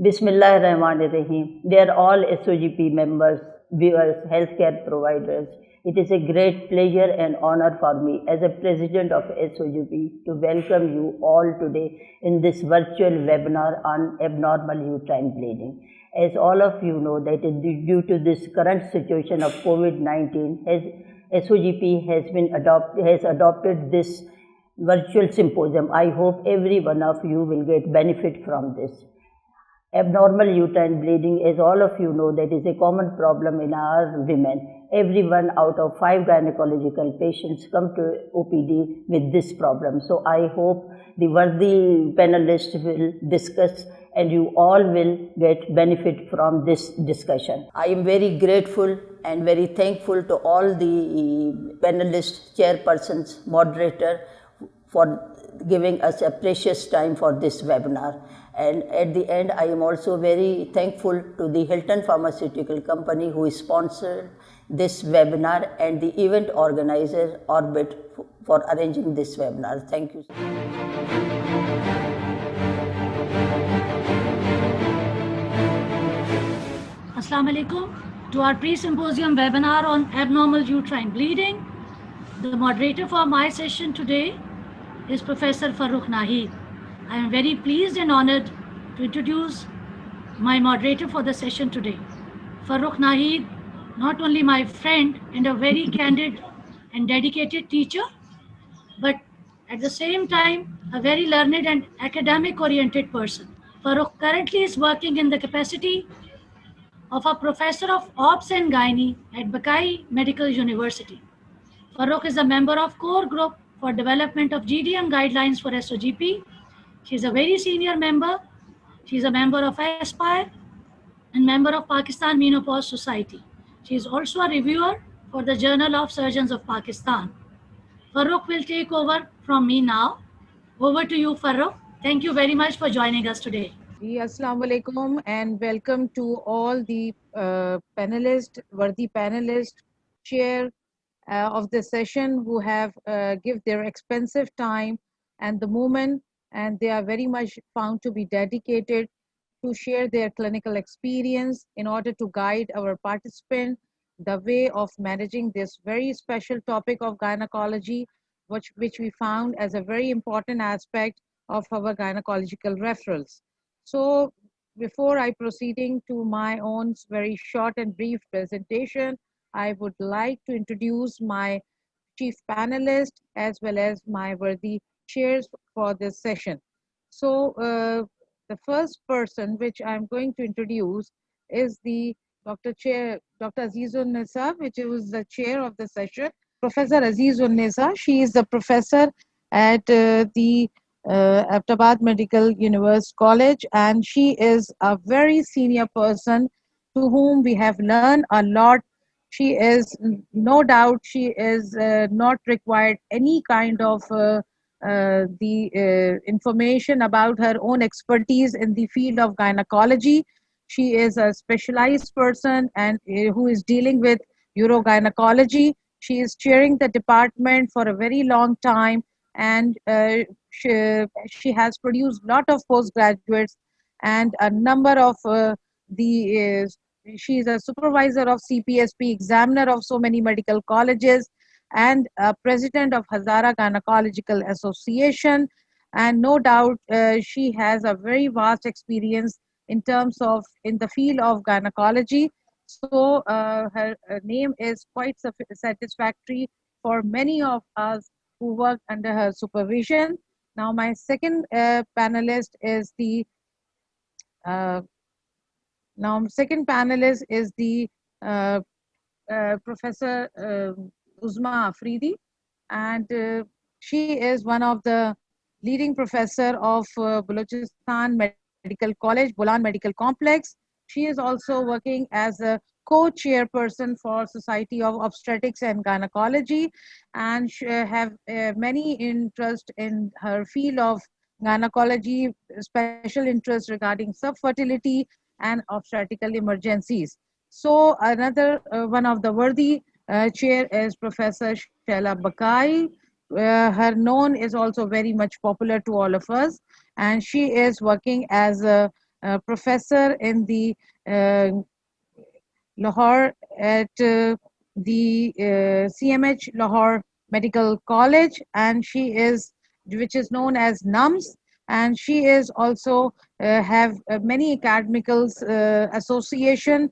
Bismillahirrahmanirrahim. Dear all SOGP members, viewers, healthcare providers, it is a great pleasure and honor for me as a president of SOGP to welcome you all today in this virtual webinar on abnormal uterine bleeding. As all of you know, that due to this current situation of COVID-19, SOGP has adopted this virtual symposium. I hope every one of you will get benefit from this. Abnormal uterine bleeding, as all of you know, that is a common problem in our women. Every 1 out of 5 gynecological patients come to OPD with this problem. So I hope the worthy panelists will discuss and you all will get benefit from this discussion. I am very grateful and very thankful to all the panelists, chairpersons, moderator for giving us a precious time for this webinar. And at the end, I am also very thankful to the Hilton Pharmaceutical Company who sponsored this webinar and the event organizer Orbit for arranging this webinar. Thank you. Assalamu alaikum to our pre-symposium webinar on abnormal uterine bleeding. The moderator for my session today is Professor Farrukh Nahid. I am very pleased and honored to introduce my moderator for the session today. Farrukh Nahid, not only my friend and a very candid and dedicated teacher, but at the same time, a very learned and academic-oriented person. Farrukh currently is working in the capacity of a professor of Obs and Gynae at Buckeye Medical University. Farrukh is a member of core group for development of GDM guidelines for SOGP. She is a very senior member. She is a member of ASPIRE and member of Pakistan Menopause Society. She is also a reviewer for the Journal of Surgeons of Pakistan. Farrukh will take over from me now. Over to you, Farrukh. Thank you very much for joining us today. Assalamu alaikum and welcome to all the panelists, worthy panelists, chair of the session who have give their expensive time and the moment, and they are very much found to be dedicated to share their clinical experience in order to guide our participant the way of managing this very special topic of gynecology, which we found as a very important aspect of our gynecological referrals. So before I proceeding to my own very short and brief presentation, I would like to introduce my chief panelist as well as my worthy chairs for this session. So the first person which I'm going to introduce is the Dr. Azizun Nisa, which was the chair of the session. Professor Azizun Nisa, she is the professor at the Abbottabad Medical University College, and she is a very senior person to whom we have learned a lot. She is, no doubt, she is not required any kind of information about her own expertise in the field of gynecology. She is a specialized person and who is dealing with urogynecology. She is chairing the department for a very long time, and she has produced a lot of postgraduates and a number of she is a supervisor of CPSP, examiner of so many medical colleges, and president of Hazara Gynecological Association. And no doubt she has a very vast experience in terms of in the field of gynecology. So her name is quite satisfactory for many of us who work under her supervision. Now my second panelist is the Professor Uzma Afridi, and she is one of the leading professor of Balochistan Medical College, Bolan Medical Complex. She is also working as a co-chairperson for Society of Obstetrics and Gynecology, and she have many interest in her field of gynecology, special interest regarding subfertility and obstetrical emergencies. So another one of the worthy chair is Professor Shaila Buckeye. Her known is also very much popular to all of us, and she is working as a professor in the Lahore at the CMH Lahore Medical College, and she is, which is known as NUMS, and she is also have many academical association.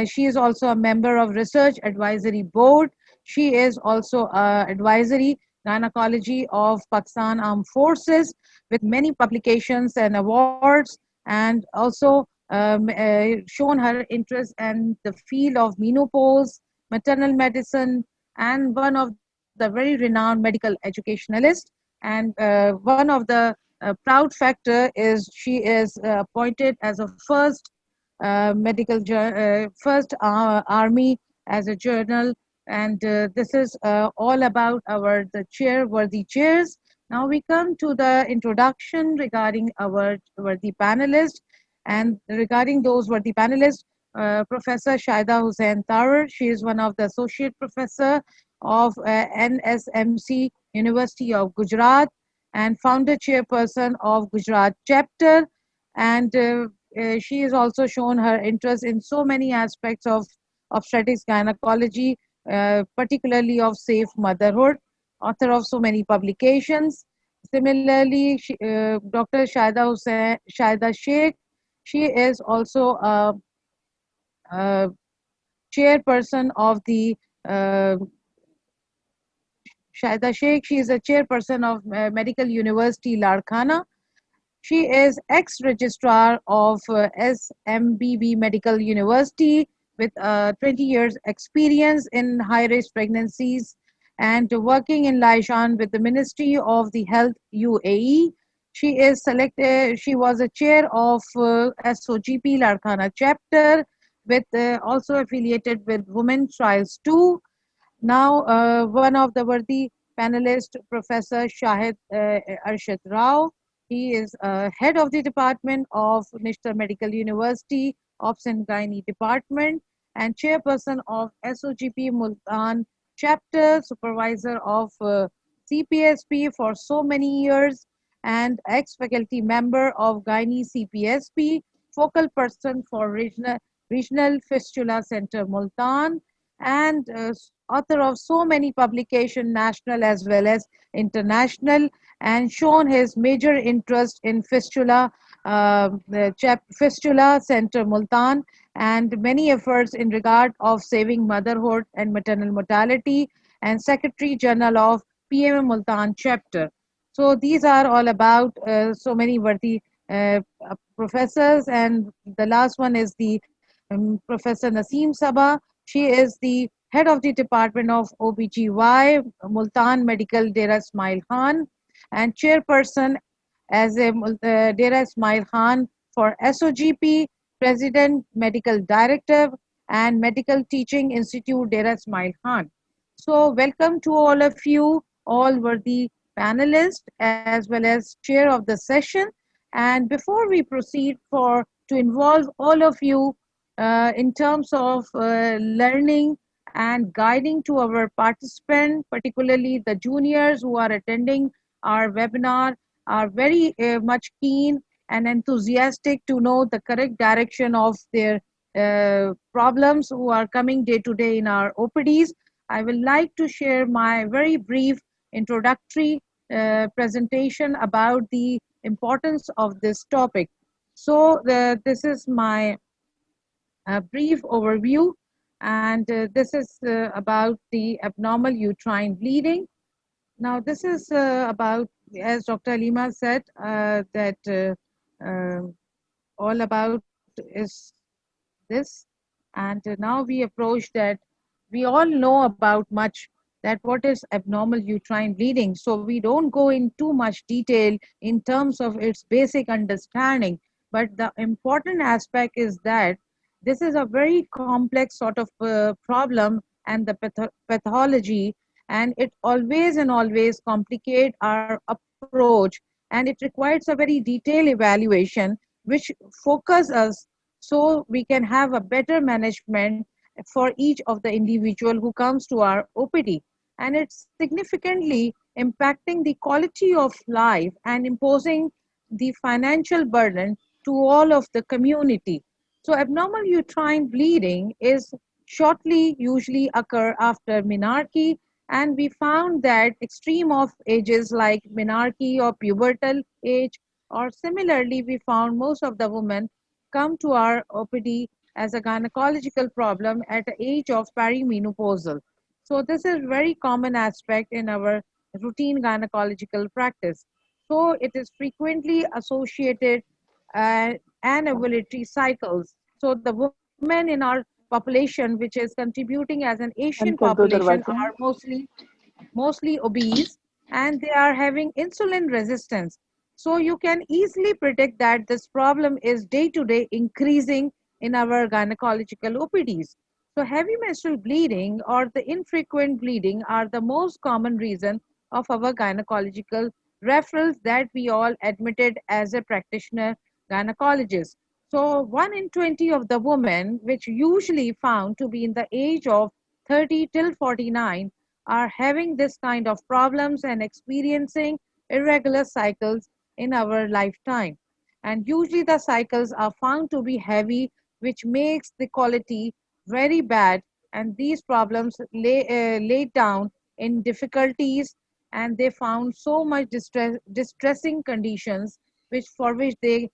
She is also a member of Research Advisory Board. She is also advisory gynecology of Pakistan Armed Forces with many publications and awards, and also shown her interest in the field of menopause, maternal medicine, and one of the very renowned medical educationalist. And one of the proud factor is she is appointed as a first first army as a journal. And this is all about our the chair worthy chairs. Now we come to the introduction regarding our worthy panelists. And regarding those worthy panelists, Professor Shaida Hussain Tarar, she is one of the associate professor of NSMC University of Gujarat and founder chairperson of Gujarat chapter. And she has also shown her interest in so many aspects of obstetrics gynecology, particularly of safe motherhood, author of so many publications. Similarly, Dr. Shaida Sheikh, she is also a chairperson of the Shaida Sheikh. She is a chairperson of Medical University Larkana. She is ex-registrar of SMBB Medical University with 20 years experience in high-risk pregnancies and working in Laishan with the Ministry of the Health UAE. She is selected. She was a chair of SOGP Larkana chapter with also affiliated with Women Trials 2. Now, one of the worthy panelists, Professor Shahid Arshad Rao. He is head of the department of Nishtar Medical University, Ops and Gynae department, and chairperson of SOGP Multan chapter, supervisor of CPSP for so many years, and ex-faculty member of Gynae CPSP, focal person for Regional Fistula Center Multan, and author of so many publications, national as well as international, and shown his major interest in Fistula Center Multan, and many efforts in regard of saving motherhood and maternal mortality, and Secretary General of PMA Multan chapter. So these are all about so many worthy professors, and the last one is the Professor Naseem Sabah. She is the head of the Department of OBGY, Multan Medical Dera Ismail Khan, and chairperson as a Dera Ismail Khan for SOGP, President, Medical Director, and Medical Teaching Institute Dera Ismail Khan. So welcome to all of you, all worthy panelists, as well as chair of the session. And before we proceed to involve all of you in terms of learning and guiding to our participant, particularly the juniors who are attending our webinar, are very much keen and enthusiastic to know the correct direction of their problems who are coming day to day in our OPDs. I will like to share my very brief introductory presentation about the importance of this topic. So this is my brief overview, and this is about the abnormal uterine bleeding. Now, this is about, as Dr. Alima said, that all about is this. And now we approach that we all know about much that what is abnormal uterine bleeding. So we don't go in too much detail in terms of its basic understanding. But the important aspect is that this is a very complex sort of problem and the pathology, and it always and always complicate our approach, and it requires a very detailed evaluation which focus us so we can have a better management for each of the individual who comes to our OPD. And it's significantly impacting the quality of life and imposing the financial burden to all of the community. So abnormal uterine bleeding is shortly usually occur after menarche, and we found that extreme of ages like menarche or pubertal age, or similarly we found most of the women come to our OPD as a gynecological problem at the age of perimenopausal. So this is very common aspect in our routine gynecological practice. So it is frequently associated and ovulatory cycles. So the women in our population, which is contributing as an Asian बंद कर दो population, दरवाजा. are mostly obese, and they are having insulin resistance. So you can easily predict that this problem is day to day increasing in our gynecological OPDs. So heavy menstrual bleeding or the infrequent bleeding are the most common reason of our gynecological referrals that we all admitted as a practitioner gynecologist. So 1 in 20 of the women, which usually found to be in the age of 30 till 49, are having this kind of problems and experiencing irregular cycles in our lifetime. And usually the cycles are found to be heavy, which makes the quality very bad. And these problems laid down in difficulties, and they found so much distressing conditions, which for which they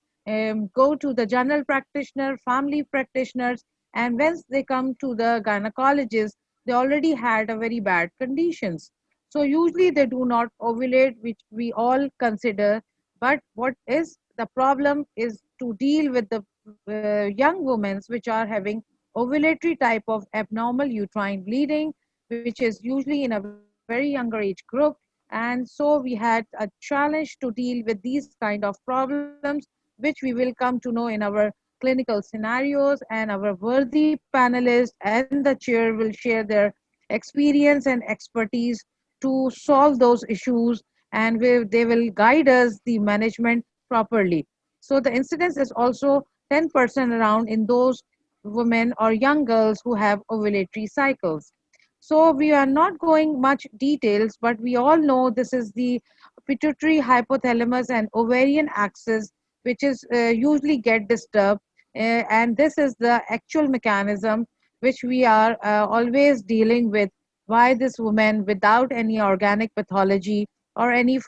go to the general practitioner, family practitioners, and once they come to the gynecologist, they already had a very bad conditions. So usually they do not ovulate, which we all consider. But what is the problem is to deal with the young women which are having ovulatory type of abnormal uterine bleeding, which is usually in a very younger age group. And so we had a challenge to deal with these kind of problems, which we will come to know in our clinical scenarios, and our worthy panelists and the chair will share their experience and expertise to solve those issues, and they will guide us the management properly. So the incidence is also 10% around in those women or young girls who have ovulatory cycles. So we are not going much details, but we all know this is the pituitary hypothalamus and ovarian axis, which is usually get disturbed, and this is the actual mechanism which we are always dealing with, why this woman without any organic pathology or any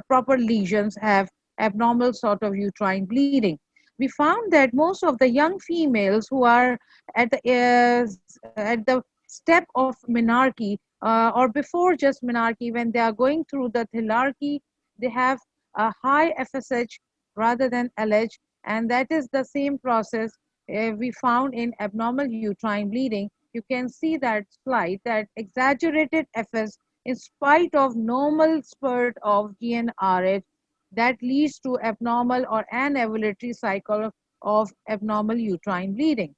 proper lesions have abnormal sort of uterine bleeding. We found that most of the young females who are at the step of menarche, or before just menarche, when they are going through the thelarche, they have a high FSH rather than LH, and that is the same process we found in abnormal uterine bleeding. You can see that slide, that exaggerated FS in spite of normal spurt of GnRH, that leads to abnormal or anovulatory cycle of abnormal uterine bleeding.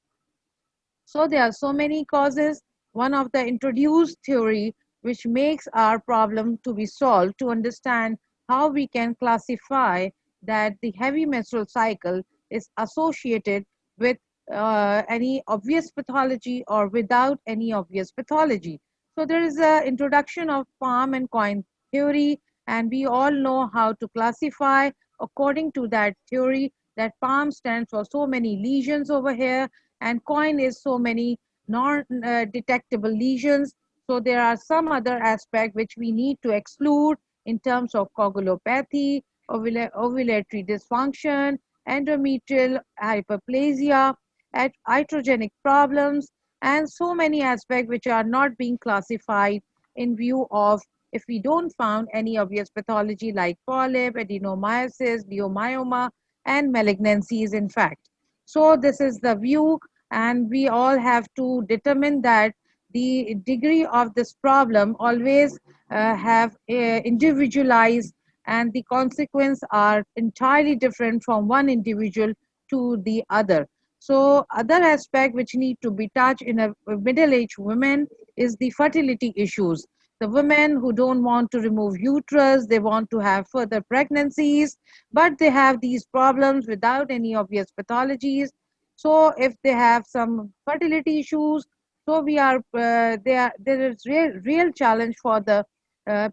So there are so many causes. One of the introduced theory which makes our problem to be solved, to understand how we can classify that the heavy menstrual cycle is associated with any obvious pathology or without any obvious pathology. So there is an introduction of Palm and Coin theory, and we all know how to classify according to that theory, that Palm stands for so many lesions over here, and Coin is so many non-detectable lesions. So there are some other aspect which we need to exclude in terms of coagulopathy, ovulatory dysfunction, endometrial hyperplasia, iatrogenic problems, and so many aspects which are not being classified in view of, if we don't found any obvious pathology like polyp, adenomyosis, leiomyoma, and malignancies in fact. So this is the view, and we all have to determine that the degree of this problem always have individualized, and the consequence are entirely different from one individual to the other. So other aspect which need to be touched in a middle-aged women is the fertility issues. The women who don't want to remove uterus, they want to have further pregnancies, but they have these problems without any obvious pathologies. So if they have some fertility issues, so we are there is real challenge for the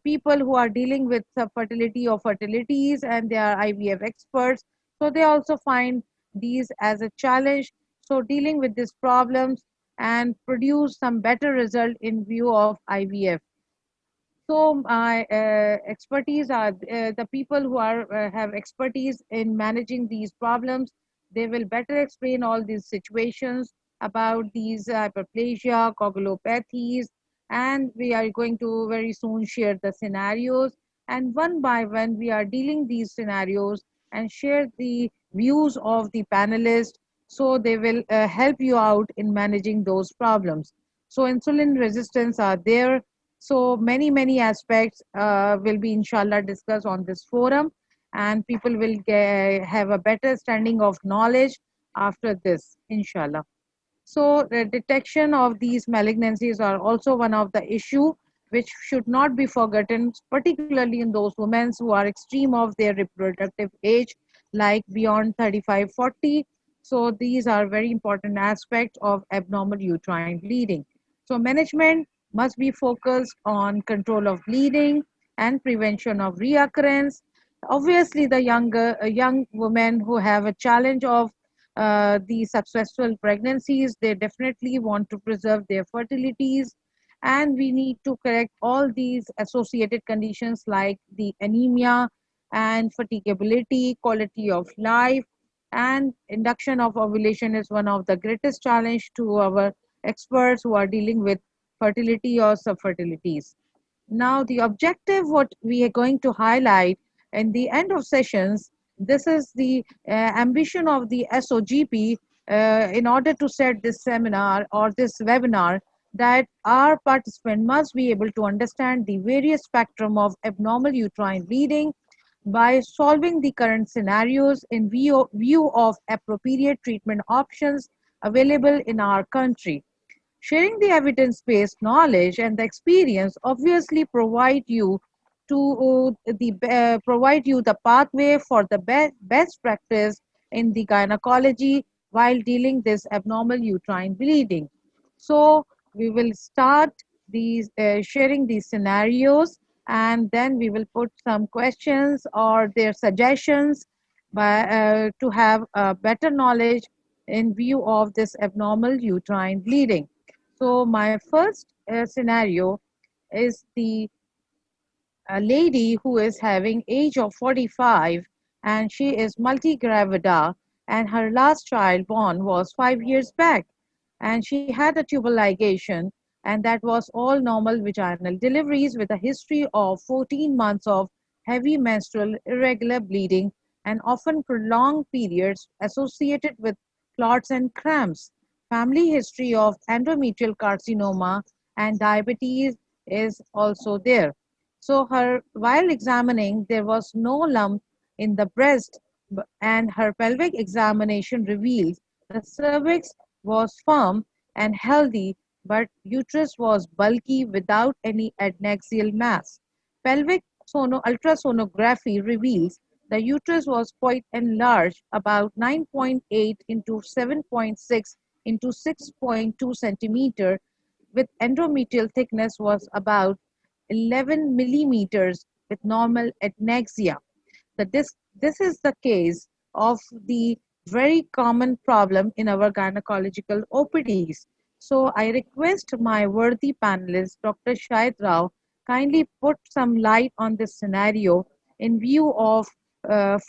people who are dealing with fertility or fertilities, and they are IVF experts. So they also find these as a challenge. So dealing with these problems and produce some better result in view of IVF. So my expertise are the people who are have expertise in managing these problems. They will better explain all these situations about these hyperplasia, coagulopathies, and we are going to very soon share the scenarios. And one by one, we are dealing these scenarios and share the views of the panelists, so they will help you out in managing those problems. So insulin resistance are there, so many aspects will be inshallah discussed on this forum, and people will have a better standing of knowledge after this, inshallah. So the detection of these malignancies are also one of the issue which should not be forgotten, particularly in those women who are extreme of their reproductive age, like beyond 35, 40. So these are very important aspects of abnormal uterine bleeding. So management must be focused on control of bleeding and prevention of reoccurrence. Obviously, the young women who have a challenge of the successful pregnancies, they definitely want to preserve their fertilities, and we need to correct all these associated conditions like the anemia and fatigability, quality of life, and induction of ovulation is one of the greatest challenge to our experts who are dealing with fertility or subfertilities. Now, the objective, what we are going to highlight in the end of sessions, this is the ambition of the SOGP in order to set this seminar or this webinar, that our participant must be able to understand the various spectrum of abnormal uterine bleeding by solving the current scenarios in view of appropriate treatment options available in our country. Sharing the evidence-based knowledge and the experience obviously provide you the pathway for the best practice in the gynecology while dealing this abnormal uterine bleeding. So we will start these sharing these scenarios, and then we will put some questions or their suggestions to have better knowledge in view of this abnormal uterine bleeding. So my first scenario is the lady who is having age of 45, and she is multigravida, and her last child born was 5 years back, and she had a tubal ligation, and that was all normal vaginal deliveries with a history of 14 months of heavy menstrual irregular bleeding and often prolonged periods associated with clots and cramps. Family history of endometrial carcinoma and diabetes is also there. So her, while examining, there was no lump in the breast, and her pelvic examination revealed the cervix was firm and healthy, but uterus was bulky without any adnexial mass. Pelvic ultrasonography reveals the uterus was quite enlarged, about 9.8 into 7.6 into 6.2 centimeter, with endometrial thickness was about 11 millimeters with normal adnexia. This is the case of the very common problem in our gynecological OPDs. So I request my worthy panelist, Dr. Shahid Rao, kindly put some light on this scenario in view of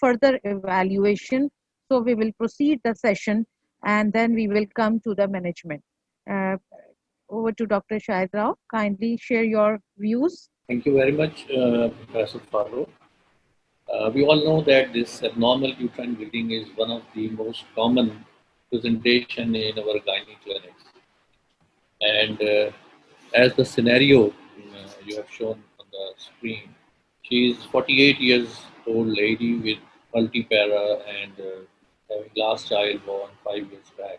further evaluation. So we will proceed the session, and then we will come to the management. Uh, Over to Dr. Shahid Rao. Kindly share your views. Thank you very much, Professor Farooq. We all know that this abnormal uterine bleeding is one of the most common presentation in our gynae clinics. And as the scenario you have shown on the screen, she is 48 years old lady with multipara and having last child born 5 years back.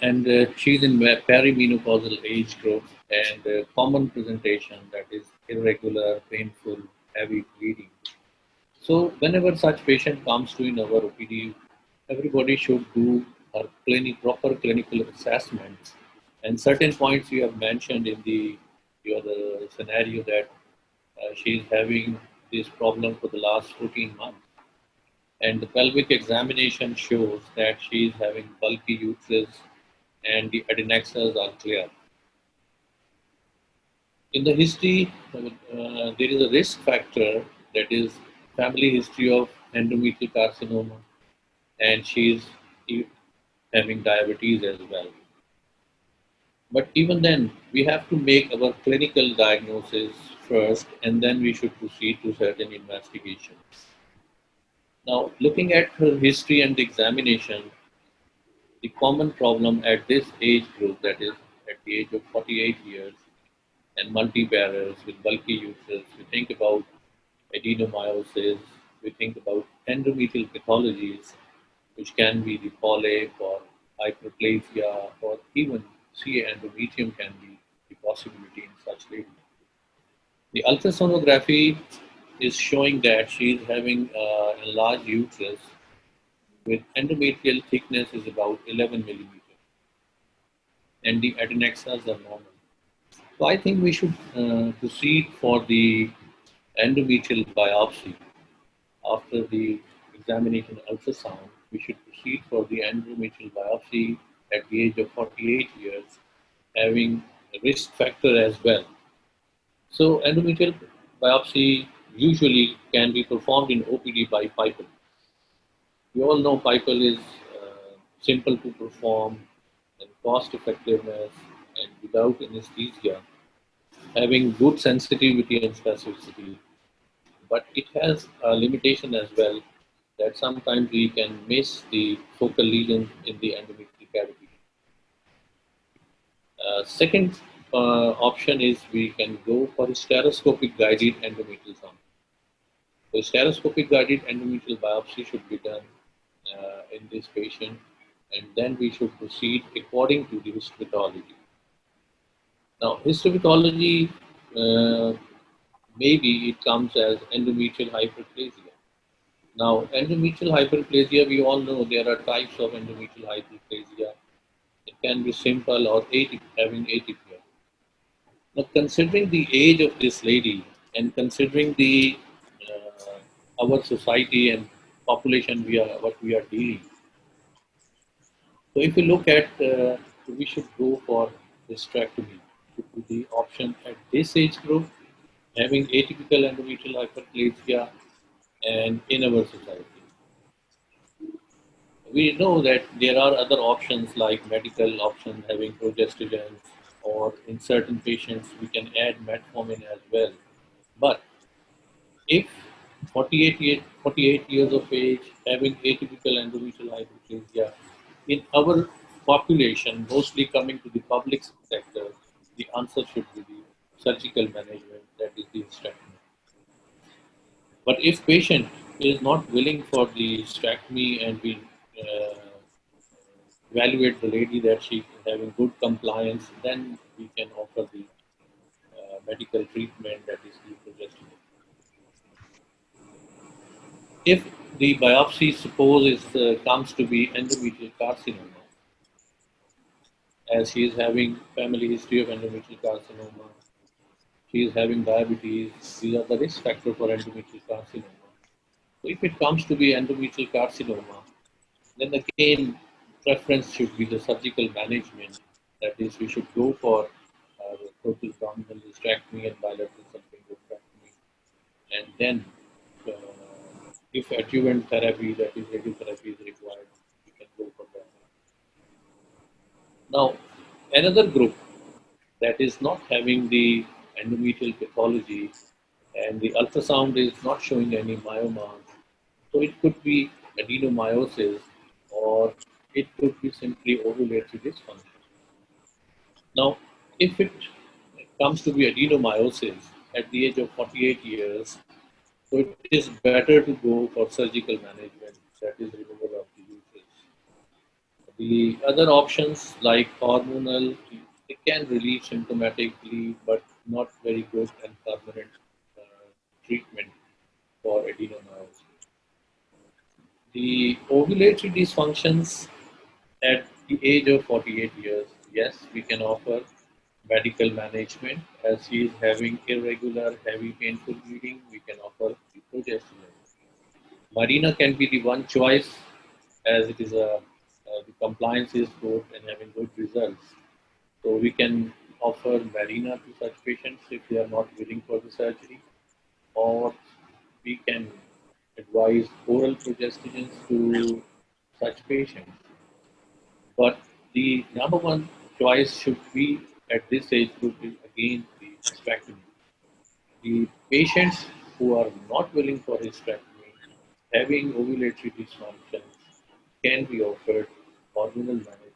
And she's in perimenopausal age group, and common presentation, that is irregular, painful, heavy bleeding. So whenever such patient comes to in our OPD, everybody should do a proper clinical assessment. And certain points you have mentioned in the other scenario, that she is having this problem for the last 14 months. and the pelvic examination shows that she is having bulky uterus and the adnexas are clear. In the history, there is a risk factor, that is family history of endometrial carcinoma, and she is having diabetes as well. But even then, we have to make our clinical diagnosis first, and then we should proceed to certain investigation. Now, looking at her history and examination, the common problem at this age group, that is at the age of 48 years, and multi-bearers with bulky uterus, we think about adenomyosis, we think about endometrial pathologies, which can be the polyp or hyperplasia, or even CA endometrium can be the possibility in such ladies. The ultrasonography is showing that she is having a large uterus with endometrial thickness is about 11 millimeters, and the adnexas are normal. So I think we should proceed for the endometrial biopsy. After the examination ultrasound, we should proceed for the endometrial biopsy at the age of 48 years, having a risk factor as well. So endometrial biopsy usually can be performed in OPD by Pipel. We all know Pipel is simple to perform and cost effectiveness and without anesthesia, having good sensitivity and specificity. But it has a limitation as well, that sometimes we can miss the focal lesion in the endometrial cavity. Second option is we can go for a stereoscopic guided endometrial sound. The stereoscopic guided endometrial biopsy should be done in this patient, and then we should proceed according to the histopathology. Now, histopathology, maybe it comes as endometrial hyperplasia. Now, endometrial hyperplasia, we all know there are types of endometrial hyperplasia. It can be simple or having atypia. Now, considering the age of this lady and considering the our society and population, what we are dealing. So, if you look at, we should go for hysterectomy. Should be the option at this age group, having atypical endometrial hyperplasia, and in our society. We know that there are other options like medical options having progestogens, or in certain patients we can add metformin as well. But if 48 years of age, having atypical endometrial hyperplasia, in our population, mostly coming to the public sector, the answer should be the surgical management, that is the hysterectomy. But if patient is not willing for the hysterectomy and we uh, evaluate the lady that she is having good compliance, then we can offer the medical treatment, that is the progesterone. If the biopsy suppose comes to be endometrial carcinoma, as she is having family history of endometrial carcinoma, she is having diabetes, these are the risk factors for endometrial carcinoma. So if it comes to be endometrial carcinoma, then again, preference should be the surgical management. That is, we should go for total abdominal hysterectomy and bilateral symphyngoprectomy. And then, uh, if adjuvant therapy, that is radiotherapy, is required, we can go for that. Now, another group that is not having the endometrial pathology and the ultrasound is not showing any myoma. So it could be adenomyosis, or it could be simply ovulatory dysfunction. Now, if it comes to be adenomyosis at the age of 48 years, so it is better to go for surgical management, that is removal of the uterus. The other options like hormonal, they can relieve symptomatically, but not very good and permanent treatment for adenomyosis. The ovulatory dysfunctions at the age of 48 years, yes, we can offer medical management. As she is having irregular, heavy, painful bleeding, we can offer the progesterone. Marina can be the one choice as it is the compliance is good and having good results. So we can offer Marina to such patients if they are not willing for the surgery, or we can advise oral progestogens to such patients. But the number one choice should be at this age group is again the hysterectomy. The patients who are not willing for hysterectomy, having ovulatory dysfunctions, can be offered hormonal management.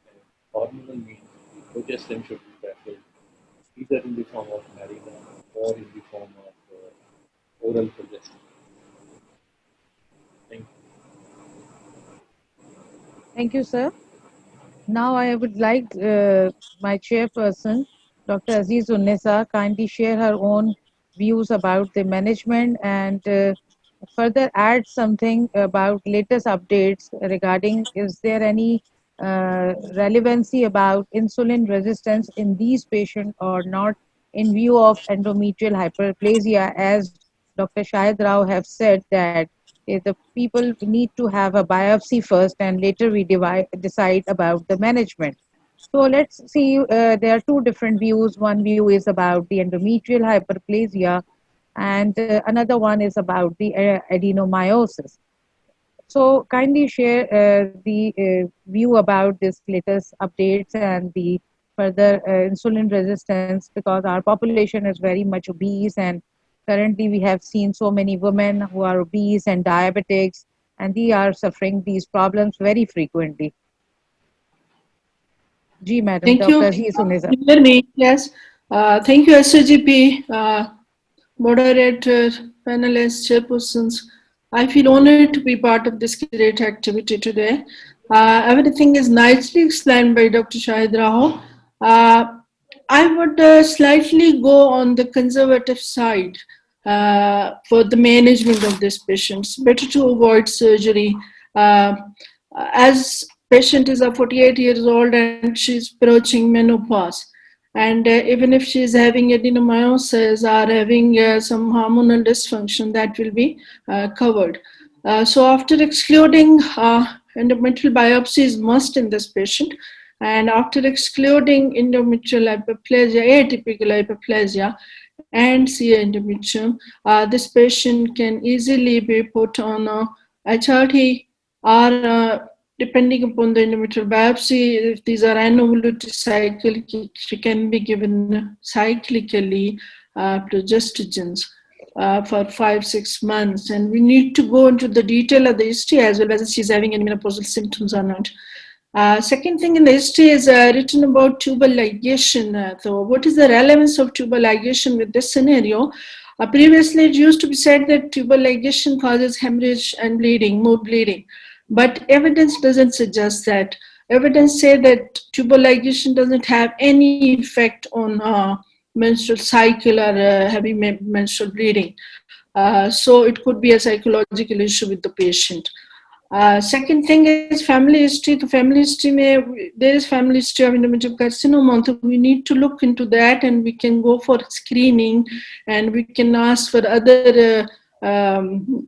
And hormonal means the progestin should be preferred either in the form of Marina or in the form of oral progestin. Thank you. Thank you, sir. Now I would like my chairperson, Dr. Aziz Unnesa, kindly share her own views about the management and further add something about latest updates regarding is there any relevancy about insulin resistance in these patients or not in view of endometrial hyperplasia, as Dr. Shahid Rao have said that the people need to have a biopsy first and later we decide about the management. So let's see, there are two different views. One view is about the endometrial hyperplasia and another one is about the adenomyosis. So kindly share the view about this latest updates and the further insulin resistance, because our population is very much obese and currently we have seen so many women who are obese and diabetics and they are suffering these problems very frequently. Ji, Madam, Thank you. Dr. Aziz Unnesa. You hear me? Yes. Thank you, SOGP, moderator, panelists, chairpersons. I feel honored to be part of this great activity today. Everything is nicely explained by Dr. Shahid Rao. I would slightly go on the conservative side for the management of these patients. Better to avoid surgery. As patient is 48 years old and she's approaching menopause, and even if she is having adenomyosis or having some hormonal dysfunction, that will be covered. So after excluding endometrial biopsy is must in this patient, and after excluding endometrial hyperplasia, atypical hyperplasia, and CA endometrium, this patient can easily be put on HRT or depending upon the endometrial biopsy, if these are anovulatory cyclic, she can be given cyclically progestogens for 5-6 months. And we need to go into the detail of the history as well as she's having any menopausal symptoms or not. Second thing in the history is written about tubal ligation. So what is the relevance of tubal ligation with this scenario? Previously, it used to be said that tubal ligation causes hemorrhage and bleeding, more bleeding. But evidence doesn't suggest that. Evidence say that tubal ligation doesn't have any effect on menstrual cycle or heavy menstrual bleeding. So it could be a psychological issue with the patient. Second thing is family history. The family history there is family history of endometrial carcinoma. So we need to look into that, and we can go for screening, and we can ask for other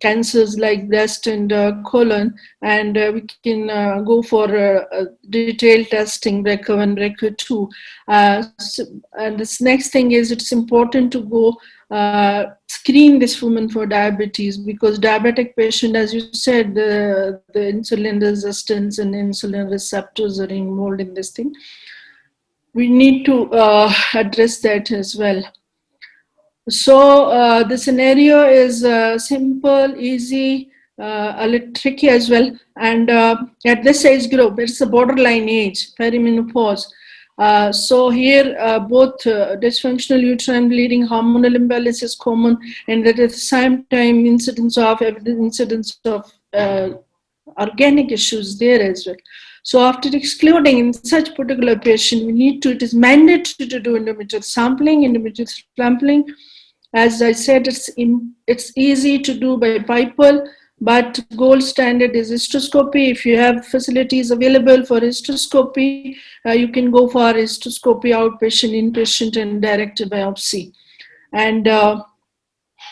cancers like breast and colon, and we can go for detailed testing, BRCA1, BRCA2. And this next thing is it's important to go screen this woman for diabetes, because diabetic patient, as you said, the insulin resistance and insulin receptors are involved in this thing. We need to address that as well. So the scenario is simple, easy, a little tricky as well. And at this age group, it's a borderline age, perimenopause. So here, both dysfunctional uterine bleeding, hormonal imbalance is common, and at the same time, incidence of organic issues there as well. So after excluding in such particular patient, it is mandatory to do endometrial sampling. As I said, it's easy to do by Pipal, but gold standard is hysteroscopy. If you have facilities available for hysteroscopy, you can go for hysteroscopy, outpatient, inpatient, and direct biopsy. And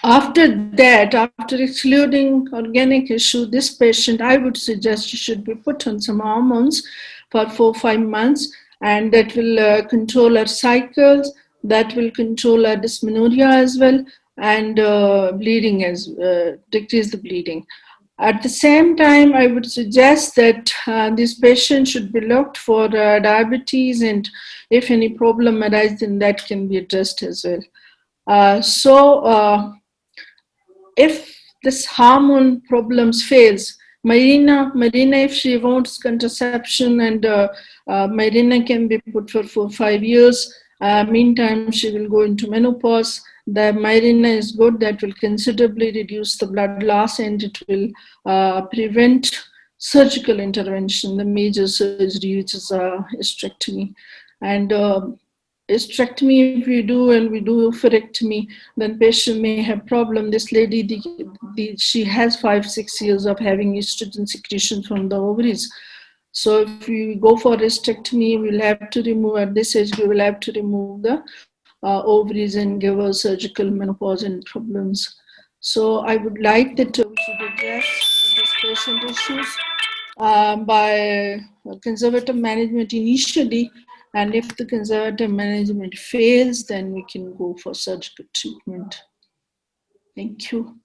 After that, after excluding organic issue, this patient, I would suggest you should be put on some hormones for 4 or 5 months, and that will control our cycles, that will control our dysmenorrhea as well, and bleeding as decrease the bleeding. At the same time, I would suggest that this patient should be looked for diabetes, and if any problem arises, then that can be addressed as well. If this hormone problems fails, Marina, if she wants contraception, and Marina can be put for 4 or 5 years. Meantime, she will go into menopause. The Mirena is good. That will considerably reduce the blood loss, and it will prevent surgical intervention, the major surgery, which is hysterectomy. And hysterectomy, if we do, and we do oophorectomy, then patient may have problem. This lady, she has 5-6 years of having estrogen secretion from the ovaries. So if we go for hysterectomy, we'll have to remove, at this age, we will have to remove the ovaries and give her surgical menopause and problems. So I would like that we should address this patient issues by conservative management initially, and if the conservative management fails, then we can go for surgical treatment. Thank you.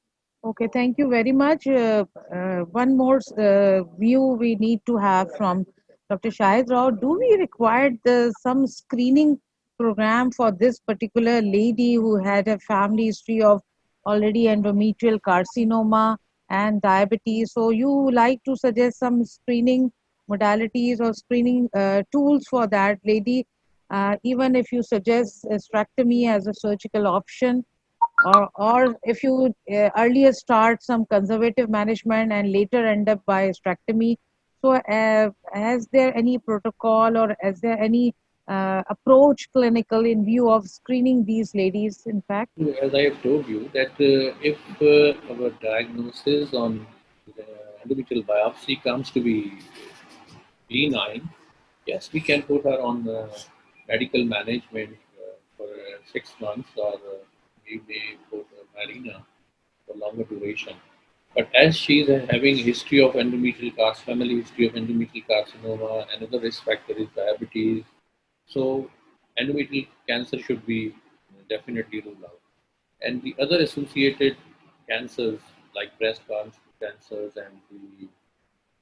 Okay, thank you very much. One more view we need to have from Dr. Shahid Rao. Do we require some screening program for this particular lady who had a family history of already endometrial carcinoma and diabetes? So you like to suggest some screening modalities or screening tools for that lady, even if you suggest hysterectomy as a surgical option, or if you earlier start some conservative management and later end up by hysterectomy. So has there any protocol, or is there any approach clinical in view of screening these ladies, in fact? As I have told you, that if our diagnosis on the endometrial biopsy comes to be benign, yes, we can put her on medical management for 6 months, or we may put Marina for longer duration. But as she is having history of endometrial carcinoma, family history of endometrial carcinoma, another risk factor is diabetes. So endometrial cancer should be definitely ruled out. And the other associated cancers like breast cancers and the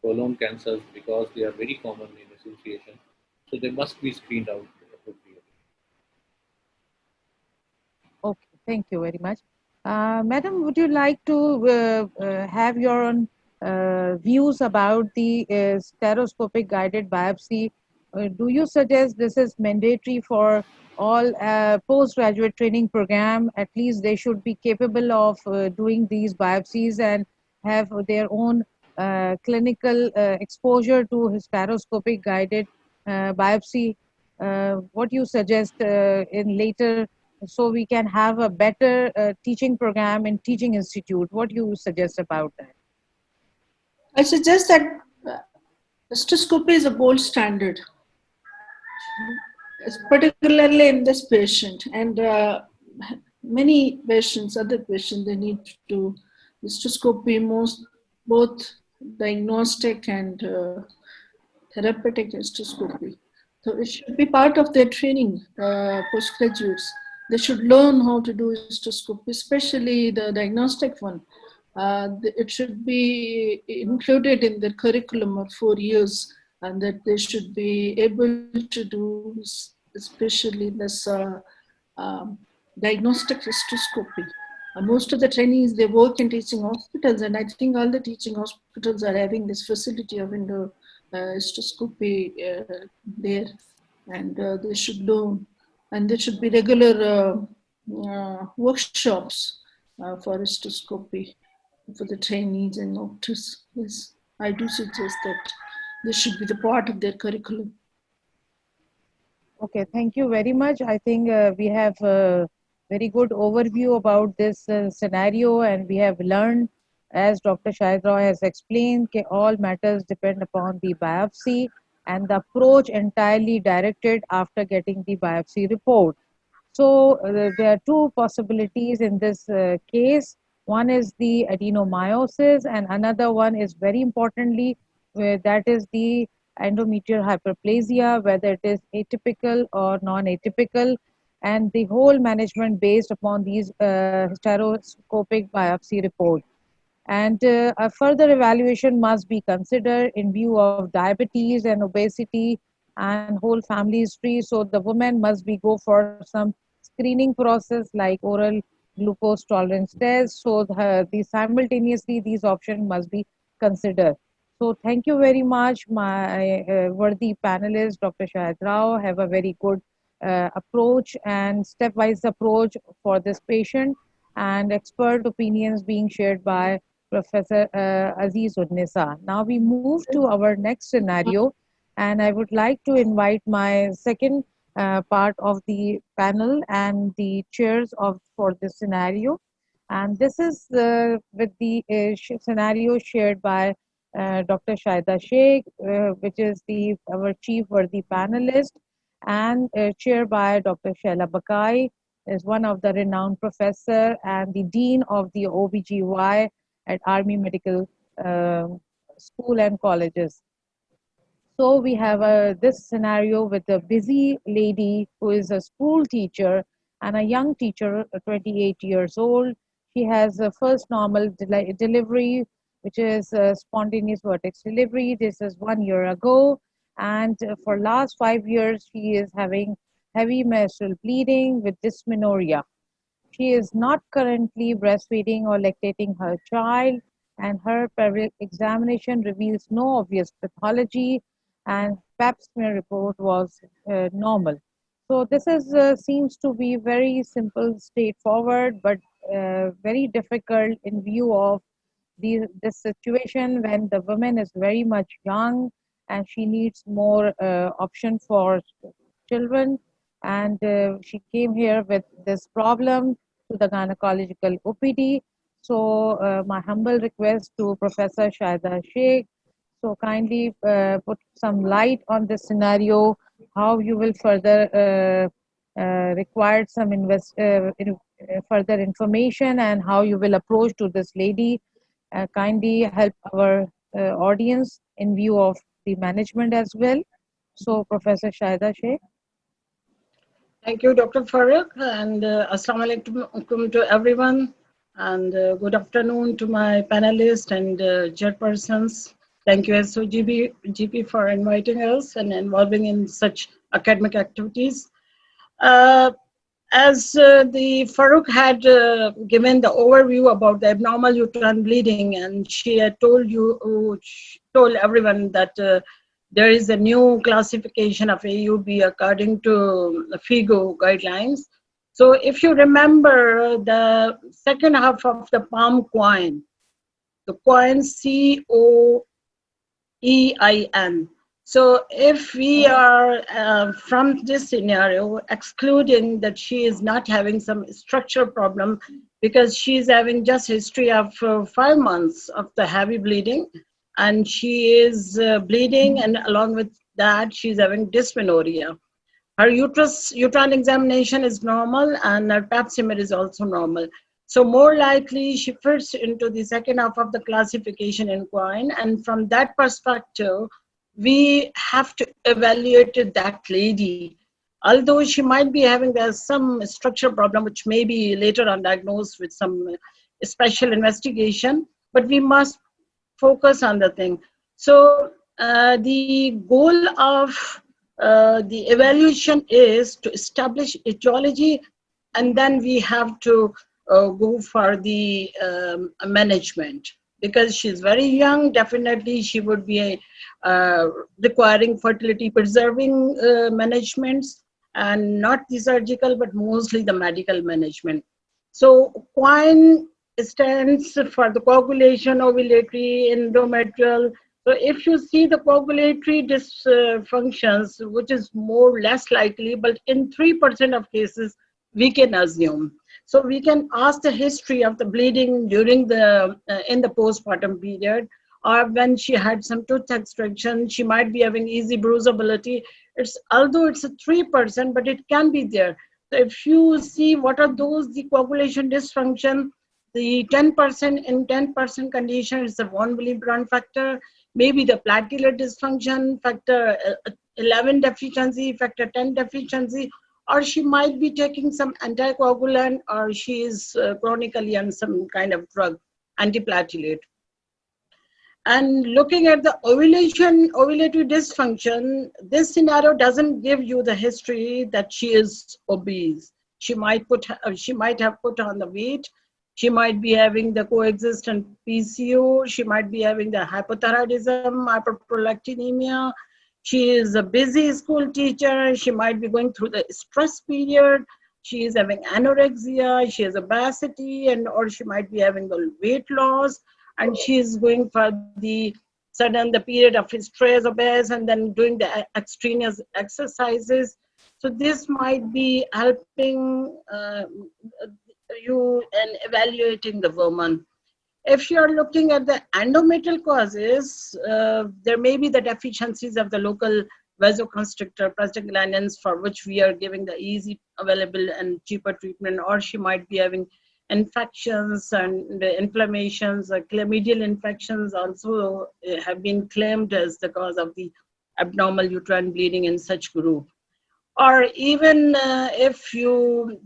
colon cancers, because they are very common in association, so they must be screened out appropriately. Okay, thank you very much. Madam, would you like to have your own views about the stereoscopic guided biopsy? Do you suggest this is mandatory for all postgraduate training program? At least they should be capable of doing these biopsies and have their own clinical exposure to stereoscopic guided biopsy. What do you suggest in later, so we can have a better teaching program in teaching institute? What do you suggest about that? I suggest that hysteroscopy is a gold standard, particularly in this patient, and many patients, other patients, they need to do hysteroscopy, both diagnostic and therapeutic hysteroscopy. So it should be part of their training, postgraduates. They should learn how to do hysteroscopy, especially the diagnostic one. It should be included in the curriculum of 4 years, and that they should be able to do, especially this diagnostic hysteroscopy. Most of the trainees, they work in teaching hospitals, and I think all the teaching hospitals are having this facility of hysteroscopy there, and they should learn, and there should be regular workshops for hysteroscopy for the trainees and doctors. Yes, I do suggest that this should be the part of their curriculum. Okay, thank you very much. I think we have a very good overview about this scenario, and we have learned, as Dr. Shahid Rao has explained, that all matters depend upon the biopsy and the approach entirely directed after getting the biopsy report. So there are two possibilities in this case. One is the adenomyosis, and another one is very importantly, that is the endometrial hyperplasia, whether it is atypical or non-atypical, and the whole management based upon these hysteroscopic biopsy report. And a further evaluation must be considered in view of diabetes and obesity and whole family history. So the woman must be go for some screening process like oral glucose tolerance test. So the simultaneously these options must be considered. So thank you very much, my worthy panelist, Dr. Shahid Rao, have a very good approach and stepwise approach for this patient, and expert opinions being shared by Professor Aziz Unnisa. Now we move to our next scenario, and I would like to invite my second part of the panel and the chairs of for this scenario. And this is with the scenario shared by Dr. Shaida Sheikh, which is the our chief worthy panelist, and chaired by Dr. Shaila Bakai, is one of the renowned professor and the dean of the OBGY at Army Medical School and colleges. So we have this scenario with a busy lady who is a school teacher and a young teacher, 28 years old. She has a first normal delivery, which is spontaneous vertex delivery. This is 1 year ago. And for last 5 years, she is having heavy menstrual bleeding with dysmenorrhea. She is not currently breastfeeding or lactating her child, and her pelvic examination reveals no obvious pathology, and pap smear report was normal. So this is seems to be very simple, straightforward, but very difficult in view of this situation when the woman is very much young and she needs more option for children, and she came here with this problem to the gynecological OPD. So my humble request to Professor Shaida Sheikh, so kindly put some light on this scenario, how you will further require some further information, and how you will approach to this lady. Kindly help our audience in view of the management as well. So Professor Shaida Sheikh. Thank you, Dr. Farooq, and Assalamu alaikum to everyone, and good afternoon to my panelists and chairpersons. Thank you, SOGP, for inviting us and involving in such academic activities. As the Farooq had given the overview about the abnormal uterine bleeding, and she had told everyone that there is a new classification of AUB according to the FIGO guidelines. So if you remember the second half of the palm coin, the coin COEIN. So if we are from this scenario, excluding that she is not having some structural problem because she's having just history of 5 months of the heavy bleeding, and she is bleeding, and along with that, she's having dysmenorrhea. Her uterine examination is normal, and her pap smear is also normal. So more likely, she fits into the second half of the classification in Quine, and from that perspective, we have to evaluate that lady. Although she might be having some structural problem, which may be later on diagnosed with some special investigation, but we must focus on the thing. So the goal of the evaluation is to establish etiology, and then we have to go for the management. Because she's very young, definitely she would be requiring fertility preserving managements, and not the surgical, but mostly the medical management. So Quine stands for the coagulation, ovulatory, endometrial. So if you see the coagulatory dysfunctions, which is more or less likely, but in 3% of cases, we can assume. So we can ask the history of the bleeding during the in the postpartum period, or when she had some tooth extraction, she might be having easy bruisability. Although it's a 3%, but it can be there. So if you see what are those, the coagulation dysfunction, the 10% in 10% condition is the von Willebrand factor, maybe the platelet dysfunction, factor 11 deficiency, factor 10 deficiency, or she might be taking some anticoagulant, or she is chronically on some kind of drug, antiplatelet. And looking at the ovulatory dysfunction, this scenario doesn't give you the history that she is obese. She might have put on the weight. She might be having the coexistent PCO. She might be having the hypothyroidism, hyperprolactinemia. She is a busy school teacher. She might be going through the stress period. She is having anorexia. She has obesity, or she might be having the weight loss. And she is going for the period of stress, obese, and then doing the extraneous exercises. So this might be helping you in evaluating the woman. If you are looking at the endometrial causes, there may be the deficiencies of the local vasoconstrictor prostaglandins, for which we are giving the easy, available, and cheaper treatment, or she might be having infections and inflammations. Chlamydial infections also have been claimed as the cause of the abnormal uterine bleeding in such group. Or even if you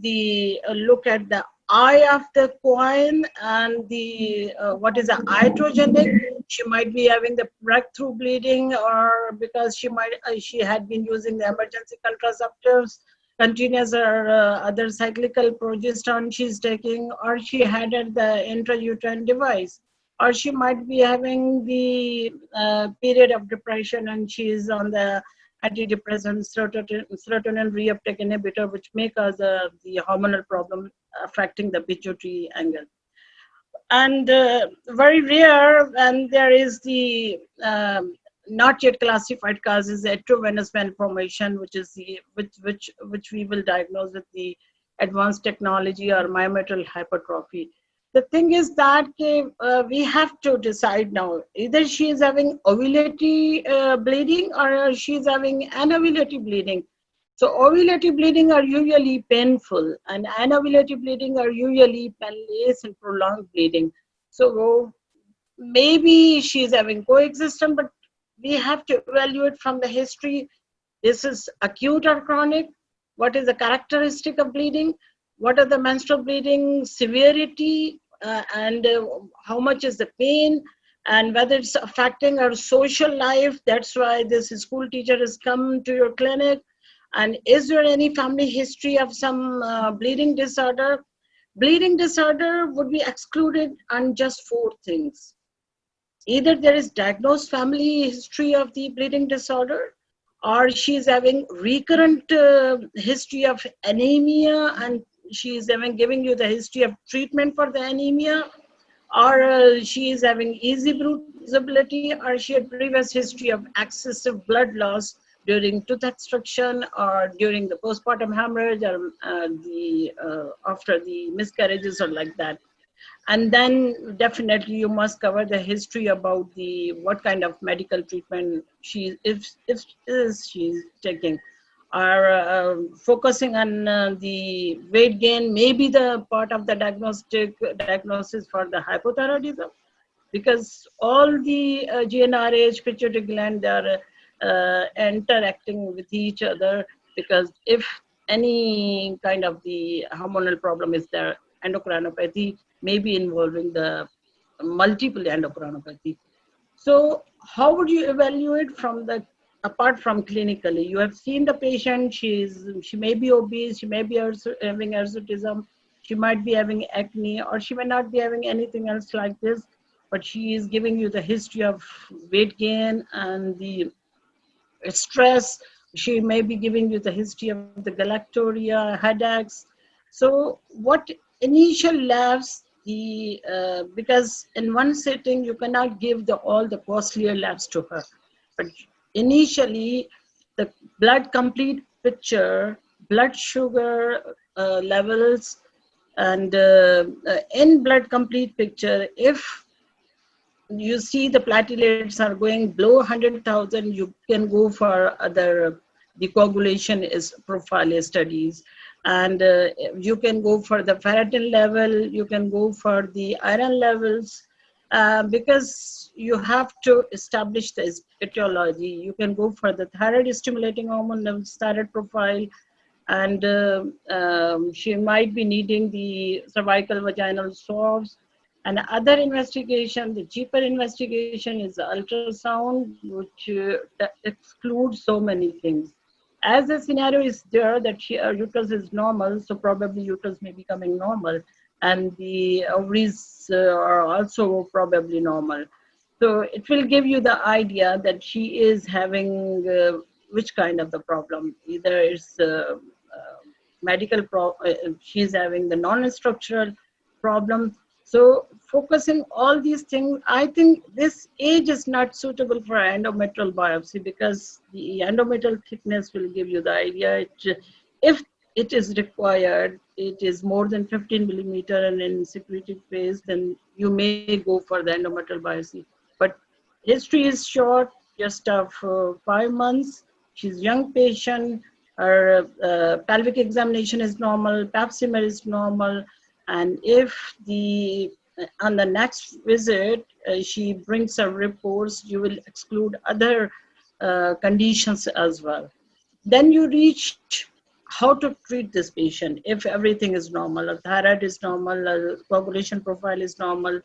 look at the eye of the coin and the what is the iatrogenic, she might be having the breakthrough bleeding, or because she had been using the emergency contraceptives, continuous or other cyclical progesterone she's taking, or she had the intrauterine device, or she might be having the period of depression and she's on the antidepressant serotonin reuptake inhibitor, which may cause the hormonal problem affecting the pituitary angle. And very rare, and there is the not yet classified causes, atriovenous malformation, which is which we will diagnose with the advanced technology, or myometrial hypertrophy. The thing is that we have to decide now, either she is having ovulatory bleeding, or she is having anovulatory bleeding. So ovulatory bleeding are usually painful, and anovulatory bleeding are usually painless and prolonged bleeding. So maybe she is having coexistence, but we have to evaluate from the history. This is acute or chronic? What is the characteristic of bleeding? What are the menstrual bleeding severity, and how much is the pain, and whether it's affecting our social life? That's why this school teacher has come to your clinic. And is there any family history of some bleeding disorder? Bleeding disorder would be excluded on just 4 things. Either there is diagnosed family history of the bleeding disorder, or she is having recurrent history of anemia, and she is giving you the history of treatment for the anemia, or she is having easy bruisability, or she had previous history of excessive blood loss during tooth extraction, or during the postpartum hemorrhage, or after the miscarriages, or like that. And then definitely you must cover the history about what kind of medical treatment if she's taking, or focusing on the weight gain, maybe the part of the diagnosis for the hypothyroidism, because all the GnRH, pituitary gland, they are interacting with each other, because if any kind of the hormonal problem is there, endocrinopathy may be involving the multiple endocrinopathy. So how would you evaluate from apart from clinically? You have seen the patient, she may be obese, she may be having hirsutism, she might be having acne, or she may not be having anything else like this, but she is giving you the history of weight gain and the stress. She may be giving you the history of the galactorrhea, headaches. So what initial labs, because in one sitting you cannot give all the costlier labs to her, but initially the blood complete picture, blood sugar levels, and in blood complete picture, if you see the platelets are going below 100,000, you can go for other decoagulation profile studies. And you can go for the ferritin level, you can go for the iron levels, because you have to establish the etiology. You can go for the thyroid stimulating hormone levels, thyroid profile, and she might be needing the cervical vaginal swabs. And other investigation, the cheaper investigation is the ultrasound, which that excludes so many things. As the scenario is there that her uterus is normal, so probably uterus may be coming normal, and the ovaries are also probably normal. So it will give you the idea that she is having which kind of the problem. Either it's she's having the non-structural problem. So focusing all these things, I think this age is not suitable for endometrial biopsy, because the endometrial thickness will give you the idea. If it is required, it is more than 15 millimeter and in secretive phase, then you may go for the endometrial biopsy. But history is short, just of 5 months. She's young patient. Her pelvic examination is normal, pap smear is normal, and if on the next visit she brings her reports, you will exclude other conditions as well. Then you reach how to treat this patient. If everything is normal, a thyroid is normal, a coagulation profile is normal,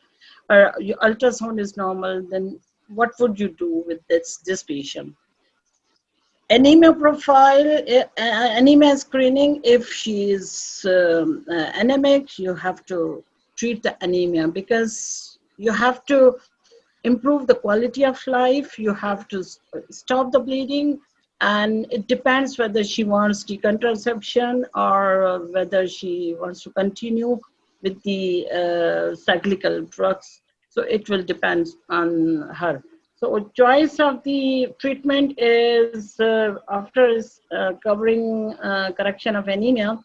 or your ultrasound is normal, then what would you do with this patient? Anemia profile, anemia screening. If she is anemic, you have to treat the anemia, because you have to improve the quality of life, you have to stop the bleeding, and it depends whether she wants the contraception or whether she wants to continue with the cyclical drugs. So it will depend on her. So choice of the treatment is after covering correction of anemia,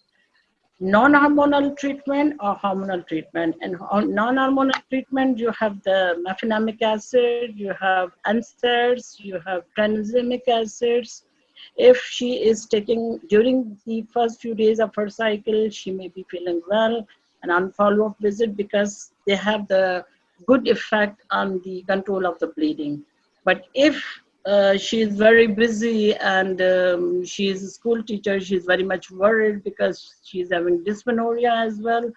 non-hormonal treatment or hormonal treatment. And non-hormonal treatment, you have the mefenamic acid, you have NSAIDs, you have tranexamic acids. If she is taking during the first few days of her cycle, she may be feeling well, and on follow-up visit, because they have the good effect on the control of the bleeding. But if she is very busy and she is a school teacher, she's very much worried because she's having dysmenorrhea as well.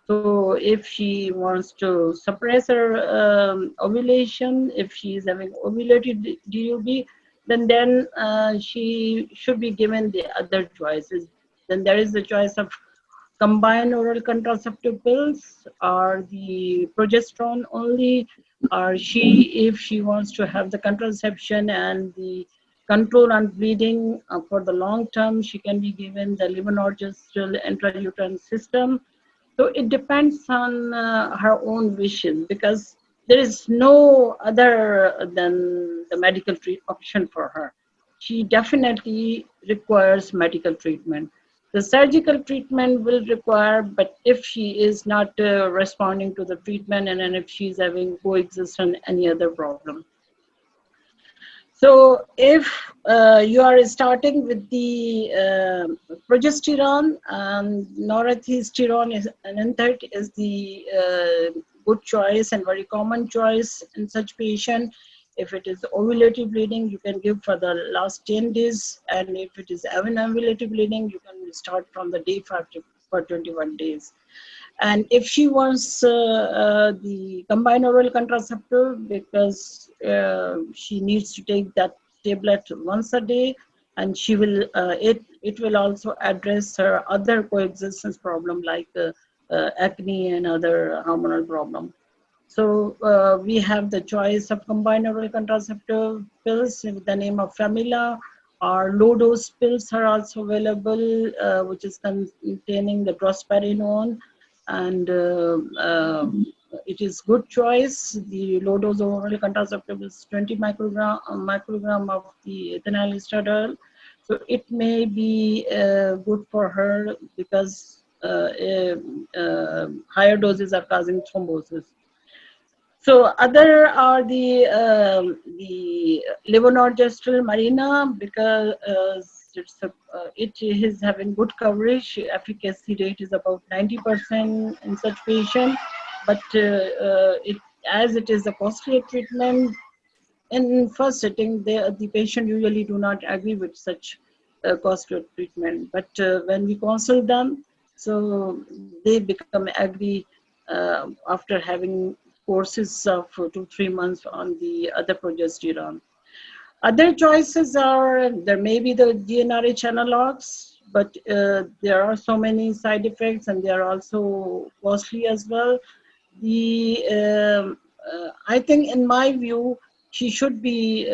So if she wants to suppress her ovulation, if she is having ovulated DUB, then she should be given the other choices. Then there is the choice of combined oral contraceptive pills, or the progesterone only, or if she wants to have the contraception and the control on bleeding for the long term, she can be given the levonorgestrel intrauterine system. So it depends on her own wishes, because there is no other than the medical option for her. She definitely requires medical treatment. The surgical treatment will require, but if she is not responding to the treatment, and then if she's having coexistence, any other problem. So if you are starting with the progesterone, and norethistyrone is the good choice and very common choice in such patient. If it is ovulative bleeding, you can give for the last 10 days. And if it is ovulative bleeding, you can start from the day 5 for 21 days. And if she wants the combined oral contraceptive, because she needs to take that tablet once a day, and she will it will also address her other coexistence problem like acne and other hormonal problem. So we have the choice of combined oral contraceptive pills with the name of Femila, or low dose pills are also available, which is containing the drospirenone, and it is good choice. The low dose oral contraceptive is 20 microgram of the ethinyl estradiol. So it may be good for her, because higher doses are causing thrombosis. So other are the levonorgestrel marina, because it is having good coverage. Efficacy rate is about 90% in such patient, but as it is a costly treatment, in first setting, the patient usually do not agree with such cost of treatment. But when we consult them, so they become agree after having courses of 2-3 months on the other progesterone. Other choices are, there may be the GnRH analogs, but there are so many side effects and they are also costly as well. I think, in my view, she should be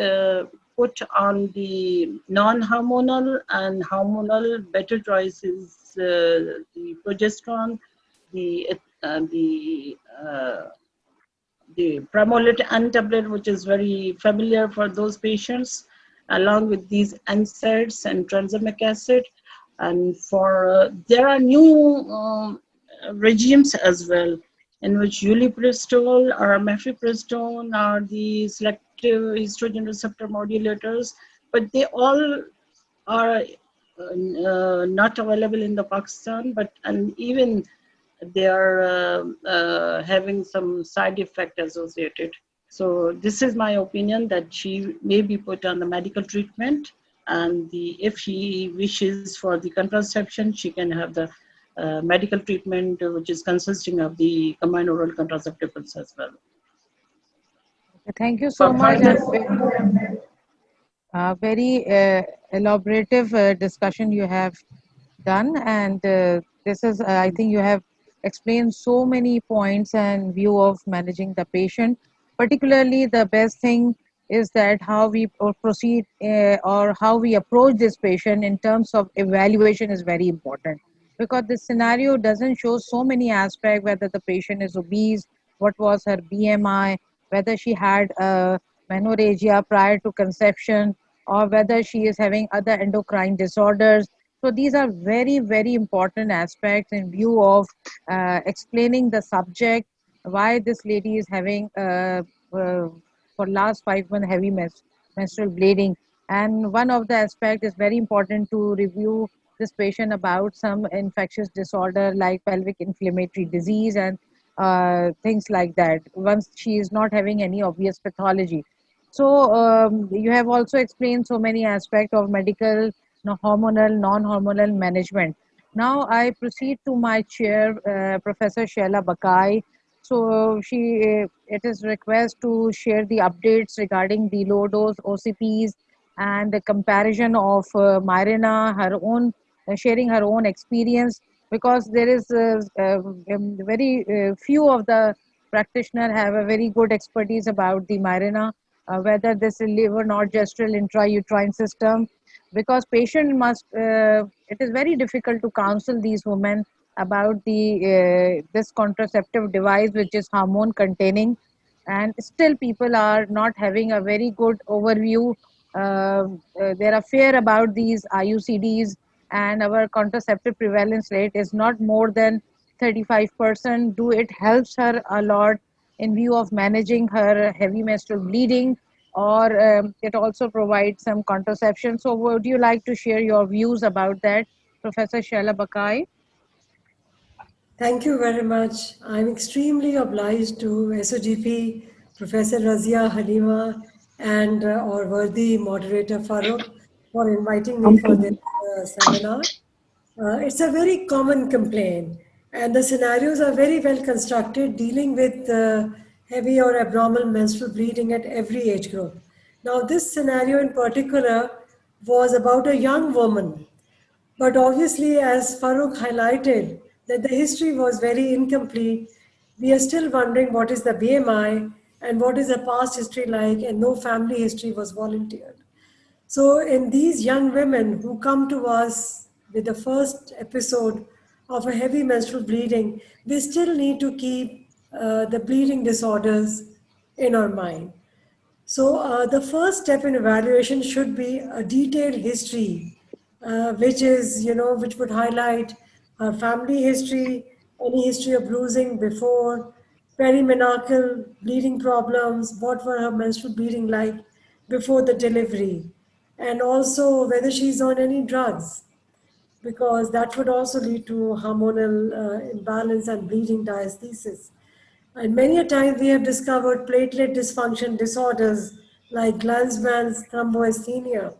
put on the non-hormonal and hormonal. Better choice is the progesterone, the uh, the uh, the Pramolit N tablet, which is very familiar for those patients, along with these NSAIDs and tranexamic acid. And for there are new regimes as well, in which ulipristal or mifepristone are the selective estrogen receptor modulators, but they all are not available in the Pakistan, but and even they are having some side effect associated. So this is my opinion, that she may be put on the medical treatment, and if she wishes for the contraception, she can have the medical treatment, which is consisting of the combined oral contraceptives as well. Thank you For so much. further, Very elaborative discussion you have done, and this is I think you have explained so many points and view of managing the patient. Particularly, the best thing is that how we proceed or how we approach this patient in terms of evaluation is very important, because this scenario doesn't show so many aspects, whether the patient is obese, what was her BMI, whether she had menorrhagia prior to conception, or whether she is having other endocrine disorders. So these are very, very important aspects in view of explaining the subject, why this lady is having for last 5 months heavy menstrual bleeding. And one of the aspect is very important to review this patient about some infectious disorder like pelvic inflammatory disease and things like that, once she is not having any obvious pathology. So you have also explained so many aspects of medical, hormonal, non-hormonal management. Now I proceed to my chair, Professor Shaila Bakai. So it is request to share the updates regarding the low dose OCPs and the comparison of Myrina, her own, sharing her own experience, because there is very few of the practitioners have a very good expertise about the Myrina, whether this is liver nodegestural intrauterine system, because patient must it is very difficult to counsel these women about the this contraceptive device which is hormone containing, and still people are not having a very good overview. There are fear about these IUCDs, and our contraceptive prevalence rate is not more than 35%. Do it helps her a lot in view of managing her heavy menstrual bleeding, or it also provides some contraception? So would you like to share your views about that, Professor Shaila Bakai? Thank you very much. I'm extremely obliged to SOGP, Professor Razia Halima, and our worthy moderator Farooq for inviting me for this seminar. It's a very common complaint, and the scenarios are very well constructed, dealing with heavy or abnormal menstrual bleeding at every age group. Now, this scenario in particular was about a young woman, but obviously, as Farooq highlighted, that the history was very incomplete. We are still wondering what is the BMI and what is the past history like, and no family history was volunteered. So, in these young women who come to us with the first episode of a heavy menstrual bleeding, we still need to keep the bleeding disorders in our mind. So the first step in evaluation should be a detailed history, which would highlight her family history, any history of bruising before, perimenarchal bleeding problems, what were her menstrual bleeding like before the delivery, and also whether she's on any drugs, because that would also lead to hormonal imbalance and bleeding diastasis. And many a time we have discovered platelet dysfunction disorders like Glanzmann's thromboasthenia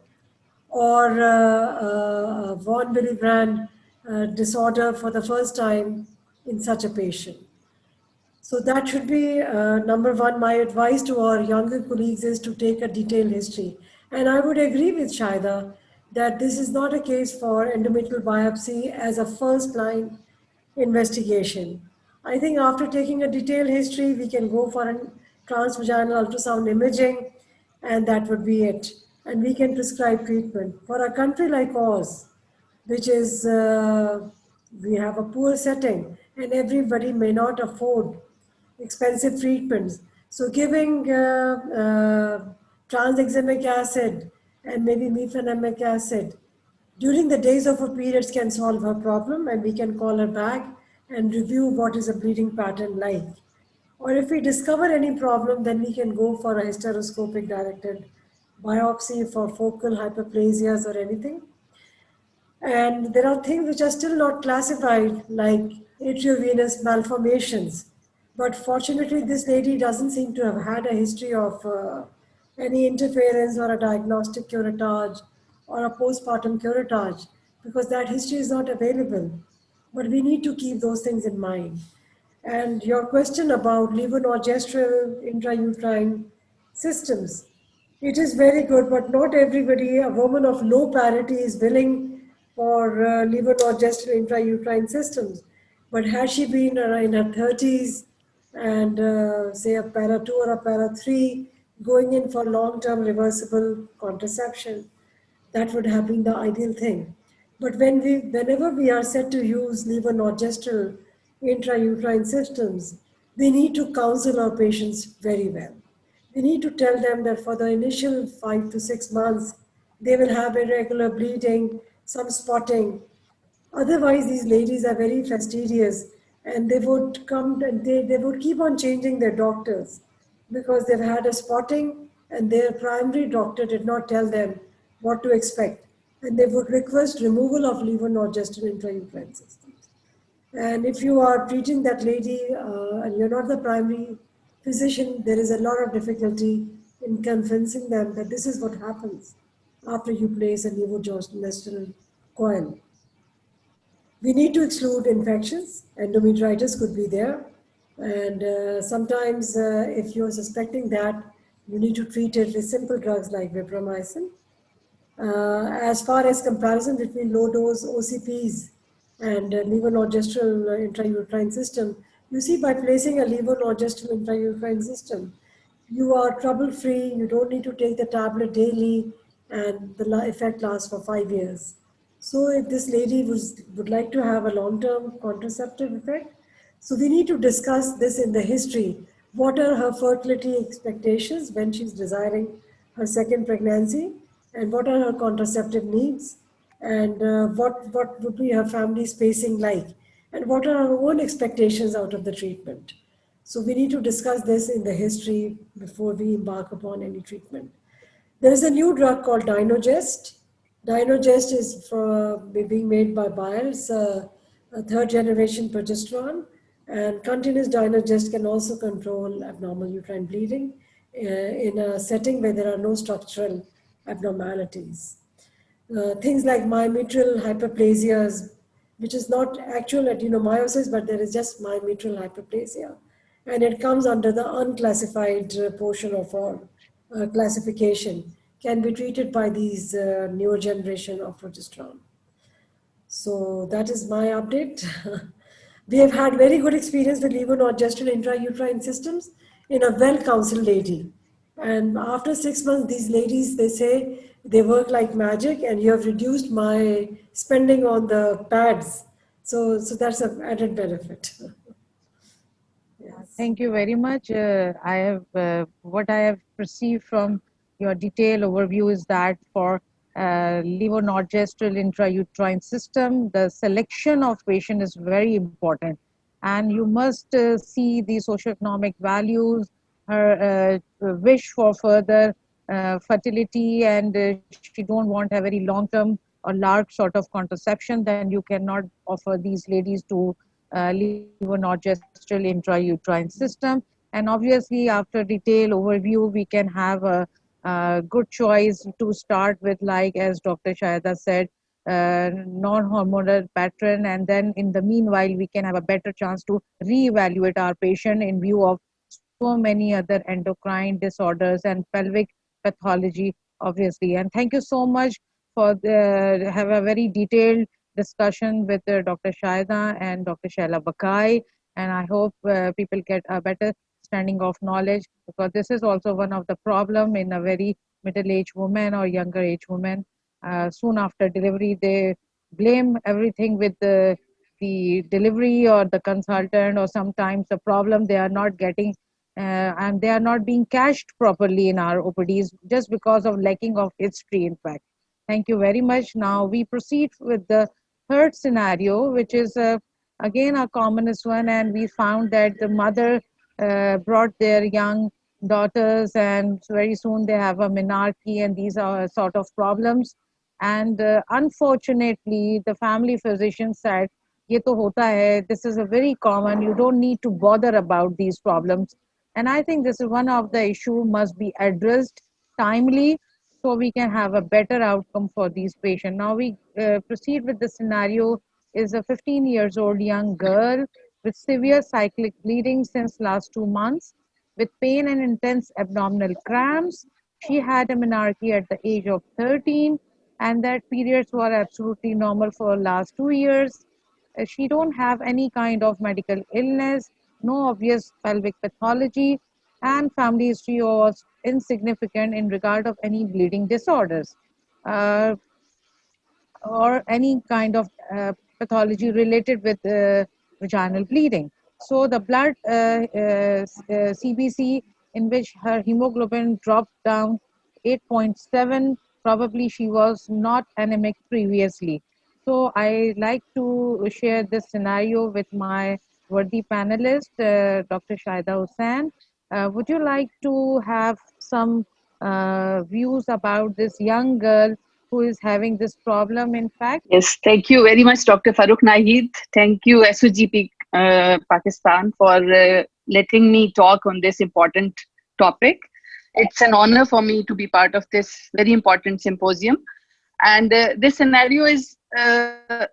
or von Willebrand disorder for the first time in such a patient. So that should be number one. My advice to our younger colleagues is to take a detailed history. And I would agree with Shaida that this is not a case for endometrial biopsy as a first line investigation. I think after taking a detailed history, we can go for a transvaginal ultrasound imaging, and that would be it. And we can prescribe treatment. For a country like ours, which is, we have a poor setting, and everybody may not afford expensive treatments. So giving tranexamic acid and maybe mefenamic acid during the days of her periods can solve her problem, and we can call her back and review what is a bleeding pattern like. Or if we discover any problem, then we can go for a hysteroscopic directed biopsy for focal hyperplasias or anything. And there are things which are still not classified, like atriovenous malformations. But fortunately, this lady doesn't seem to have had a history of any interference or a diagnostic curettage or a postpartum curettage, because that history is not available. But we need to keep those things in mind. And your question about levonorgestrel intrauterine systems, it is very good, but not everybody, a woman of low parity is willing for levonorgestrel intrauterine systems. But has she been in her 30s and say a para 2 or a para 3 going in for long-term reversible contraception, that would have been the ideal thing. But whenever we are set to use levonorgestrel intrauterine systems, we need to counsel our patients very well. We need to tell them that for the initial 5 to 6 months, they will have irregular bleeding, some spotting. Otherwise, these ladies are very fastidious, and they would come and they would keep on changing their doctors because they've had a spotting and their primary doctor did not tell them what to expect. And they would request removal of levonorgestrel intrauterine systems. And if you are treating that lady and you're not the primary physician, there is a lot of difficulty in convincing them that this is what happens after you place a levonorgestrel coil. We need to exclude infections. Endometritis could be there. And sometimes if you're suspecting that, you need to treat it with simple drugs like vancomycin. As far as comparison between low dose OCPs and levonorgestrel intrauterine system, you see by placing a levonorgestrel intrauterine system, you are trouble free, you don't need to take the tablet daily, and the effect lasts for 5 years. So if this lady would like to have a long-term contraceptive effect, so we need to discuss this in the history. What are her fertility expectations when she's desiring her second pregnancy? And what are her contraceptive needs? And what would be her family spacing like? And what are her own expectations out of the treatment? So we need to discuss this in the history before we embark upon any treatment. There is a new drug called Dynogest. Dynogest is being made by Bayer. It's a third generation progesterone, and continuous Dynogest can also control abnormal uterine bleeding in a setting where there are no structural abnormalities. Things like myometrial hyperplasias, which is not actual adenomyosis, but there is just myometrial hyperplasia. And it comes under the unclassified portion of our classification, can be treated by these newer generation of progesterone. So that is my update. We have had very good experience with levonorgestrel intrauterine systems in a well-counseled lady. And after 6 months, these ladies, they say they work like magic, and you have reduced my spending on the pads. So that's an added benefit. Yes. Thank you very much. What I have perceived from your detailed overview is that for levonorgestrel intrauterine system, the selection of patient is very important, and you must see the socioeconomic values, her wish for further fertility and she don't want a very long-term or large sort of contraception, then you cannot offer these ladies to levonorgestrel intrauterine system. And obviously, after detailed overview, we can have a good choice to start with, like as Dr. Shahida said, non-hormonal pattern, and then in the meanwhile we can have a better chance to reevaluate our patient in view of so many other endocrine disorders and pelvic pathology, obviously. And thank you so much for have a very detailed discussion with Dr. Shaida and Dr. Shaila Bakai, and I hope people get a better standing of knowledge, because this is also one of the problem in a very middle-aged woman or younger age woman. Soon after delivery, they blame everything with the delivery or the consultant, or sometimes the problem they are not getting and they are not being cashed properly in our OPDs just because of lacking of history, in fact. Thank you very much. Now we proceed with the third scenario, which is again a commonest one, and we found that the mother brought their young daughters, and very soon they have a menarche, and these are sort of problems. And unfortunately, the family physician said, "Ye to hota hai. This is a very common. You don't need to bother about these problems." And I think this is one of the issue must be addressed timely, so we can have a better outcome for these patients. Now we proceed with the scenario. Is a 15 years old young girl with severe cyclic bleeding since last 2 months, with pain and intense abdominal cramps. She had a menarche at the age of 13, and that periods were absolutely normal for last 2 years. She don't have any kind of medical illness, no obvious pelvic pathology, and family history was insignificant in regard of any bleeding disorders uh, or any kind of pathology related with vaginal bleeding. So the blood CBC, in which her hemoglobin dropped down 8.7, probably she was not anemic previously. So I like to share this scenario with my worthy panelist, Dr. Shaida Hussain. Would you like to have some views about this young girl who is having this problem, in fact? Yes, thank you very much, Dr. Farooq Nahid. Thank you, SOGP Pakistan, for letting me talk on this important topic. It's an honor for me to be part of this very important symposium. And this scenario is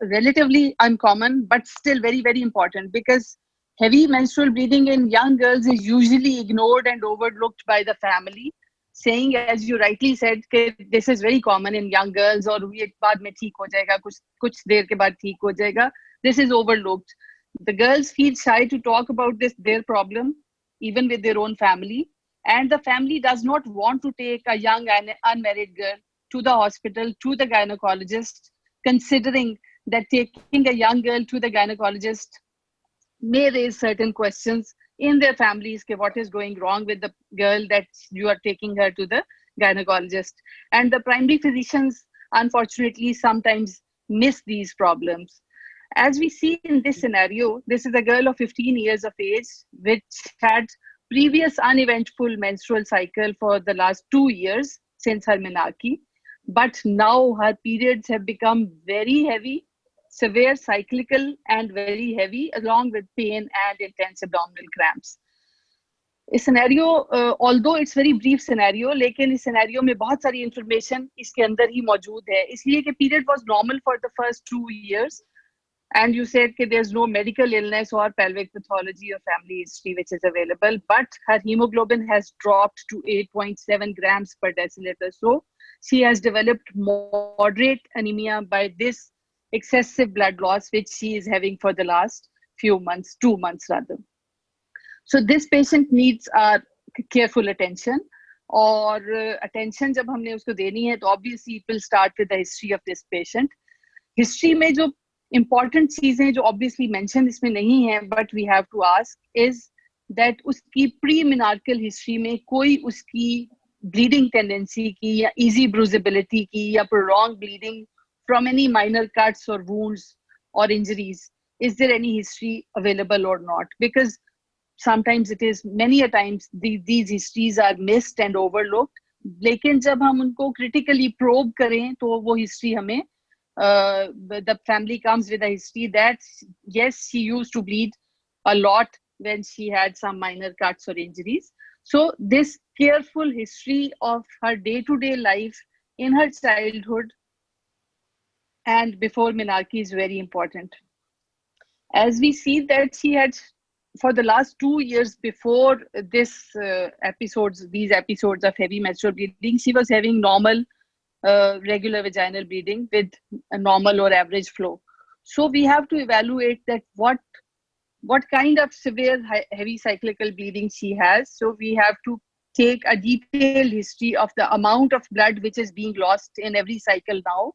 relatively uncommon, but still very, very important, because heavy menstrual bleeding in young girls is usually ignored and overlooked by the family, saying, as you rightly said, that this is very common in young girls, or ये बाद में ठीक हो जाएगा, कुछ देर के बाद ठीक हो जाएगा. This is overlooked. The girls feel shy to talk about their problem, even with their own family, and the family does not want to take a young and unmarried girl to the hospital, to the gynecologist, considering that taking a young girl to the gynecologist may raise certain questions in their families, what is going wrong with the girl that you are taking her to the gynecologist. And the primary physicians, unfortunately, sometimes miss these problems. As we see in this scenario, this is a girl of 15 years of age, which had previous uneventful menstrual cycle for the last 2 years since her menarche. But now her periods have become very heavy, severe cyclical and very heavy, along with pain and intense abdominal cramps. इस scenario, although it's very brief scenario, लेकिन इस scenario में बहुत सारी information इसके अंदर ही मौजूद है, इसलिए कि period was normal for the first 2 years, and you said that there's no medical illness or pelvic pathology or family history which is available, but her hemoglobin has dropped to 8.7 grams per deciliter. So she has developed moderate anemia by this excessive blood loss which she is having for the last few months, 2 months rather. So this patient needs our careful attention, और attention जब हमने उसको देनी है, तो obviously it will start with the history of this patient. History में जो important चीजें जो obviously mentioned इसमें नहीं है, but we have to ask is that उसकी pre-menarchal history में कोई उसकी bleeding tendency की या easy bruisability की या prolonged bleeding from any minor cuts or wounds or injuries, is there any history available or not? Because sometimes it is, many a times these histories are missed and overlooked लेकिन जब हम उनको critically probe करें तो वो history हमें the family comes with a history that yes, she used to bleed a lot when she had some minor cuts or injuries. So this careful history of her day-to-day life in her childhood and before menarche is very important. As we see that she had, for the last 2 years before these episodes of heavy menstrual bleeding, she was having normal regular vaginal bleeding with a normal or average flow. So we have to evaluate that what kind of severe heavy cyclical bleeding she has. So we have to take a detailed history of the amount of blood which is being lost in every cycle now,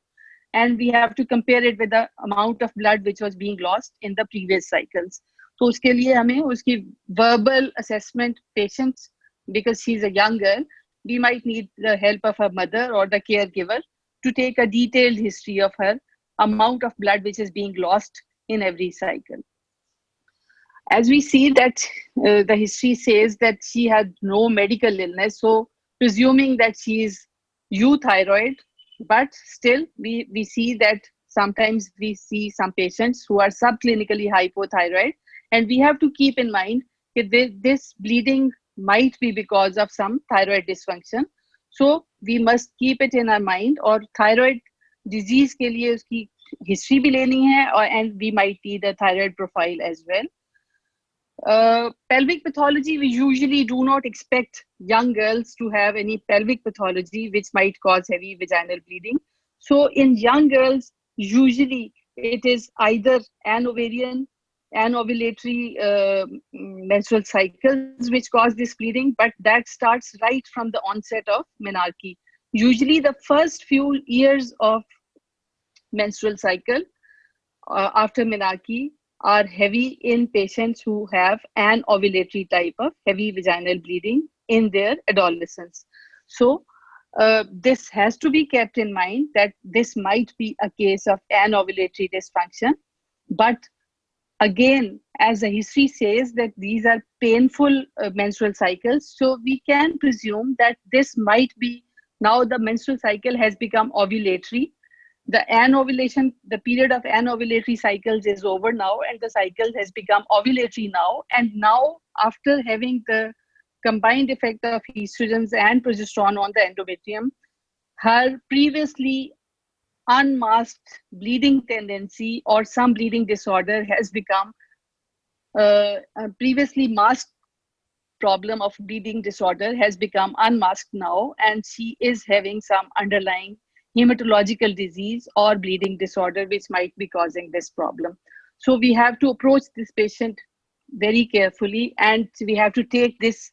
and we have to compare it with the amount of blood which was being lost in the previous cycles. So उसके लिए हमें उसकी verbal assessment patients, because she's a young girl, we might need the help of her mother or the caregiver to take a detailed history of her amount of blood which is being lost in every cycle. As we see that the history says that she had no medical illness, so presuming that she is euthyroid, but still we see that sometimes we see some patients who are subclinically hypothyroid, and we have to keep in mind that this bleeding might be because of some thyroid dysfunction. So we must keep it in our mind, or thyroid disease के लिए उसकी history भी लेनी है, and we might need a thyroid profile as well. Pelvic pathology, we usually do not expect young girls to have any pelvic pathology which might cause heavy vaginal bleeding. So in young girls, usually it is either anovarian, anovulatory menstrual cycles which cause this bleeding, but that starts right from the onset of menarche. Usually the first few years of menstrual cycle after menarche are heavy in patients who have an ovulatory type of heavy vaginal bleeding in their adolescence. So this has to be kept in mind that this might be a case of anovulatory dysfunction. But again, as the history says that these are painful menstrual cycles, so we can presume that this might be, now the menstrual cycle has become ovulatory. The anovulation, the period of anovulatory cycles is over now, and the cycle has become ovulatory now. And now, after having the combined effect of estrogens and progesterone on the endometrium, her previously unmasked bleeding tendency or some bleeding disorder has become a previously masked problem of bleeding disorder has become unmasked now, and she is having some underlying hematological disease or bleeding disorder which might be causing this problem. So we have to approach this patient very carefully, and we have to take this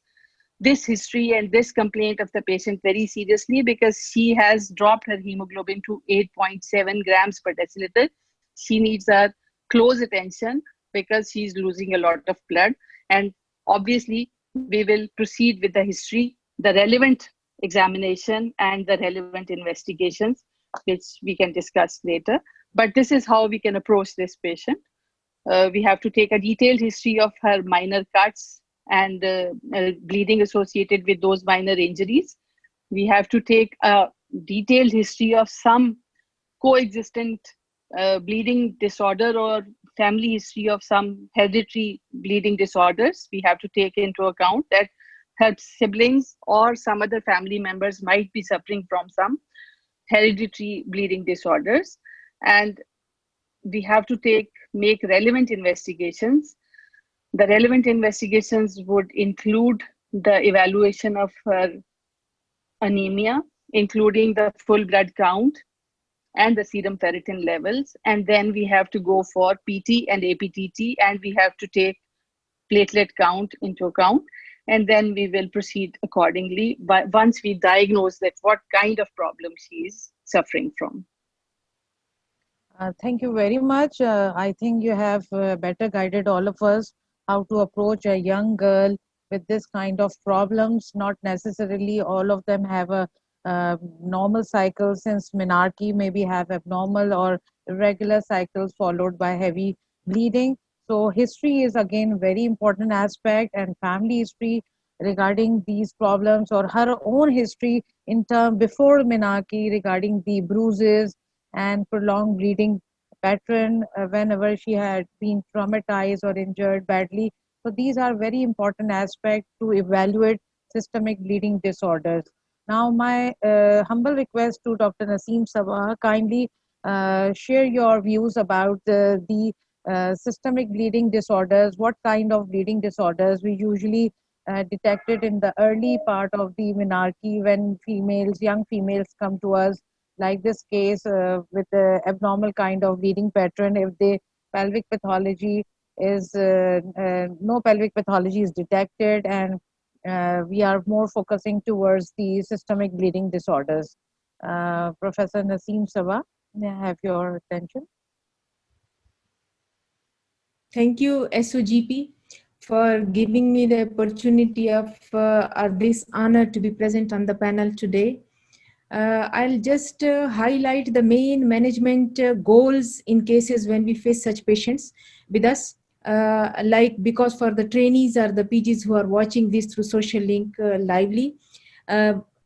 history and this complaint of the patient very seriously, because she has dropped her hemoglobin to 8.7 grams per deciliter. She needs our close attention because she's losing a lot of blood, and obviously we will proceed with the history, the relevant examination and the relevant investigations, which we can discuss later. But this is how we can approach this patient. We have to take a detailed history of her minor cuts and bleeding associated with those minor injuries. We have to take a detailed history of some coexistent bleeding disorder or family history of some hereditary bleeding disorders. We have to take into account that her siblings or some other family members might be suffering from some hereditary bleeding disorders, and we have to make relevant investigations. The relevant investigations would include the evaluation of her anemia, including the full blood count and the serum ferritin levels, and then we have to go for PT and APTT, and we have to take platelet count into account, and then we will proceed accordingly once we diagnose that what kind of problem she is suffering from. Thank you very much. I think you have better guided all of us how to approach a young girl with this kind of problems. Not necessarily all of them have a normal cycle, since menarche maybe have abnormal or irregular cycles followed by heavy bleeding. So history is again very important aspect, and family history regarding these problems or her own history in term before menarche regarding the bruises and prolonged bleeding pattern whenever she had been traumatized or injured badly. So these are very important aspects to evaluate systemic bleeding disorders. Now my humble request to Dr. Naseem Sabah, kindly share your views about the systemic bleeding disorders, what kind of bleeding disorders we usually detected in the early part of the menarche when young females come to us, like this case with the abnormal kind of bleeding pattern. If the pelvic pathology is, no pelvic pathology is detected, and we are more focusing towards the systemic bleeding disorders. Professor Naseem Sabah, may I have your attention? Thank you, SOGP, for giving me the opportunity of this honor to be present on the panel today. I'll just highlight the main management goals in cases when we face such patients with us. Like, because for the trainees or the PGs who are watching this through social link lively,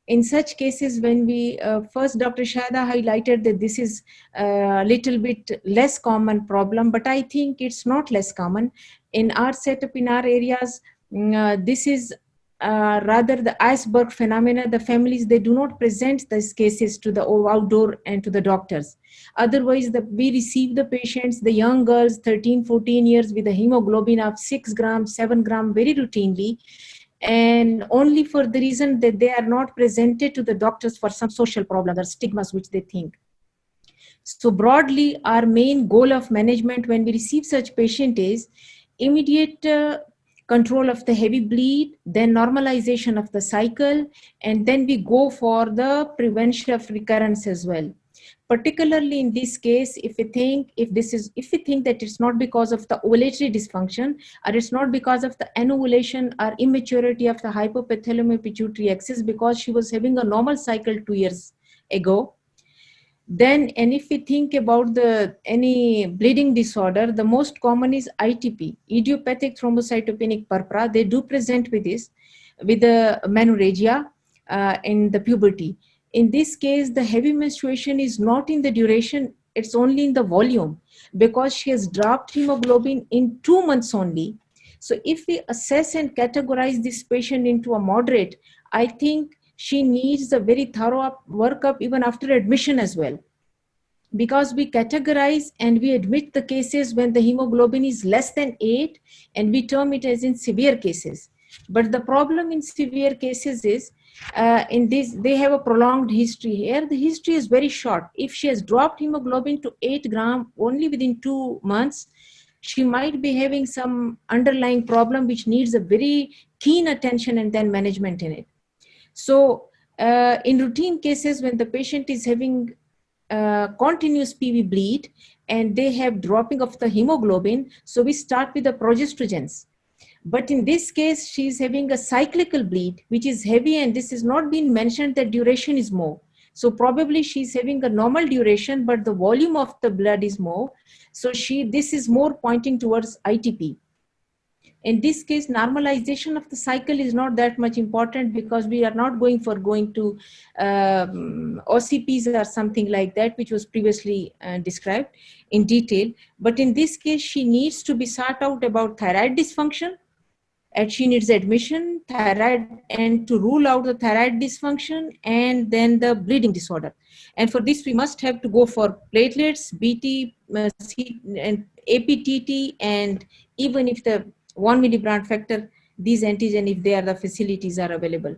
in such cases when we first Dr. Shada highlighted that this is a little bit less common problem, but I think it's not less common in our setup in our areas. This is rather the iceberg phenomena. The families, they do not present these cases to the outdoor and to the doctors. Otherwise, we receive the patients, the young girls, 13, 14 years with a hemoglobin of 6 grams, 7 grams very routinely, and only for the reason that they are not presented to the doctors for some social problems or stigmas which they think. So broadly, our main goal of management when we receive such patient is immediate control of the heavy bleed, then normalization of the cycle, and then we go for the prevention of recurrence as well. Particularly in this case, if we think that it's not because of the ovulatory dysfunction, or it's not because of the anovulation or immaturity of the hypopithalamo pituitary axis, because she was having a normal cycle 2 years ago, then, and if we think about any bleeding disorder, the most common is ITP, idiopathic thrombocytopenic purpura. They do present with this, with the menorrhagia in the puberty. In this case, the heavy menstruation is not in the duration, it's only in the volume, because she has dropped hemoglobin in 2 months only. So if we assess and categorize this patient into a moderate, I think she needs a very thorough workup even after admission as well, because we categorize and we admit the cases when the hemoglobin is less than 8, and we term it as in severe cases. But the problem in severe cases is in this, they have a prolonged history. Here the history is very short. If she has dropped hemoglobin to 8 grams only within 2 months, she might be having some underlying problem which needs a very keen attention and then management in it. So in routine cases, when the patient is having continuous PV bleed and they have dropping of the hemoglobin, so we start with the progestrogens. But in this case, she is having a cyclical bleed, which is heavy, and this has not been mentioned that duration is more. So probably she's having a normal duration, but the volume of the blood is more. So this is more pointing towards ITP. In this case, normalization of the cycle is not that much important, because we are not going to OCPs or something like that, which was previously described in detail. But in this case, she needs to be sought out about thyroid dysfunction, and she needs admission, thyroid, and to rule out the thyroid dysfunction, and then the bleeding disorder. And for this, we must have to go for platelets, BT, and APTT, and even if the 1 millibrand factor, these antigen, if they are the facilities are available.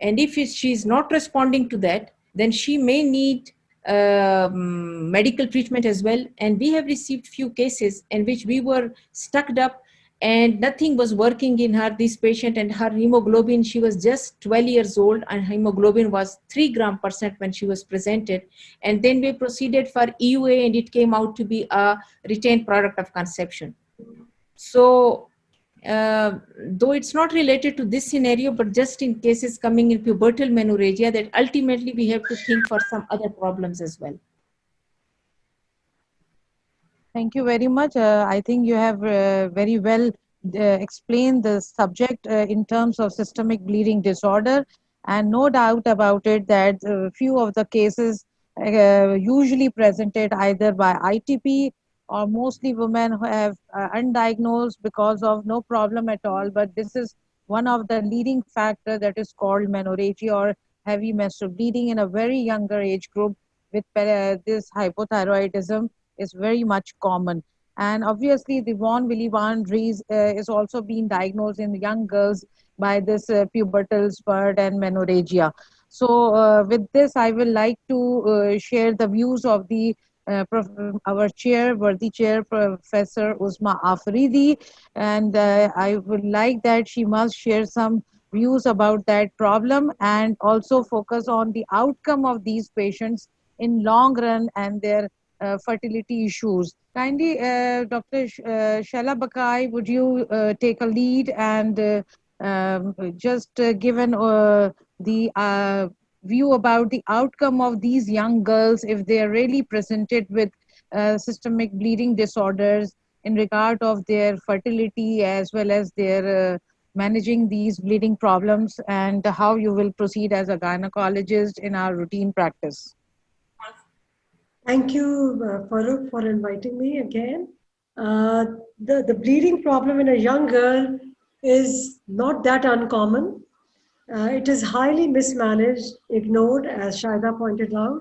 And if she is not responding to that, then she may need medical treatment as well. And we have received few cases in which we were stuck up and nothing was working in her, this patient, and her hemoglobin, she was just 12 years old and hemoglobin was 3 grams% when she was presented. And then we proceeded for EUA, and it came out to be a retained product of conception. So though it's not related to this scenario, but just in cases coming in pubertal menorrhagia, that ultimately we have to think for some other problems as well. Thank you very much. I think you have very well explain the subject in terms of systemic bleeding disorder. And no doubt about it that few of the cases usually presented either by ITP or mostly women who have undiagnosed because of no problem at all. But this is one of the leading factor that is called menorrhagia or heavy menstrual bleeding in a very younger age group with this hypothyroidism is very much common. And obviously, the von Willebrand-Rees is also being diagnosed in young girls by this pubertal spurt and menorrhagia. So, with this, I will like to share the views of the our chair, worthy chair, Professor Uzma Afridi, and I would like that she must share some views about that problem and also focus on the outcome of these patients in long run and their fertility issues. Kindly, Dr. Shaila Bakai, would you take a lead and just given the view about the outcome of these young girls if they are really presented with systemic bleeding disorders in regard of their fertility as well as their managing these bleeding problems, and how you will proceed as a gynecologist in our routine practice. Thank you, Farooq, for inviting me again. The bleeding problem in a young girl is not that uncommon. It is highly mismanaged, ignored, as Shaida pointed out,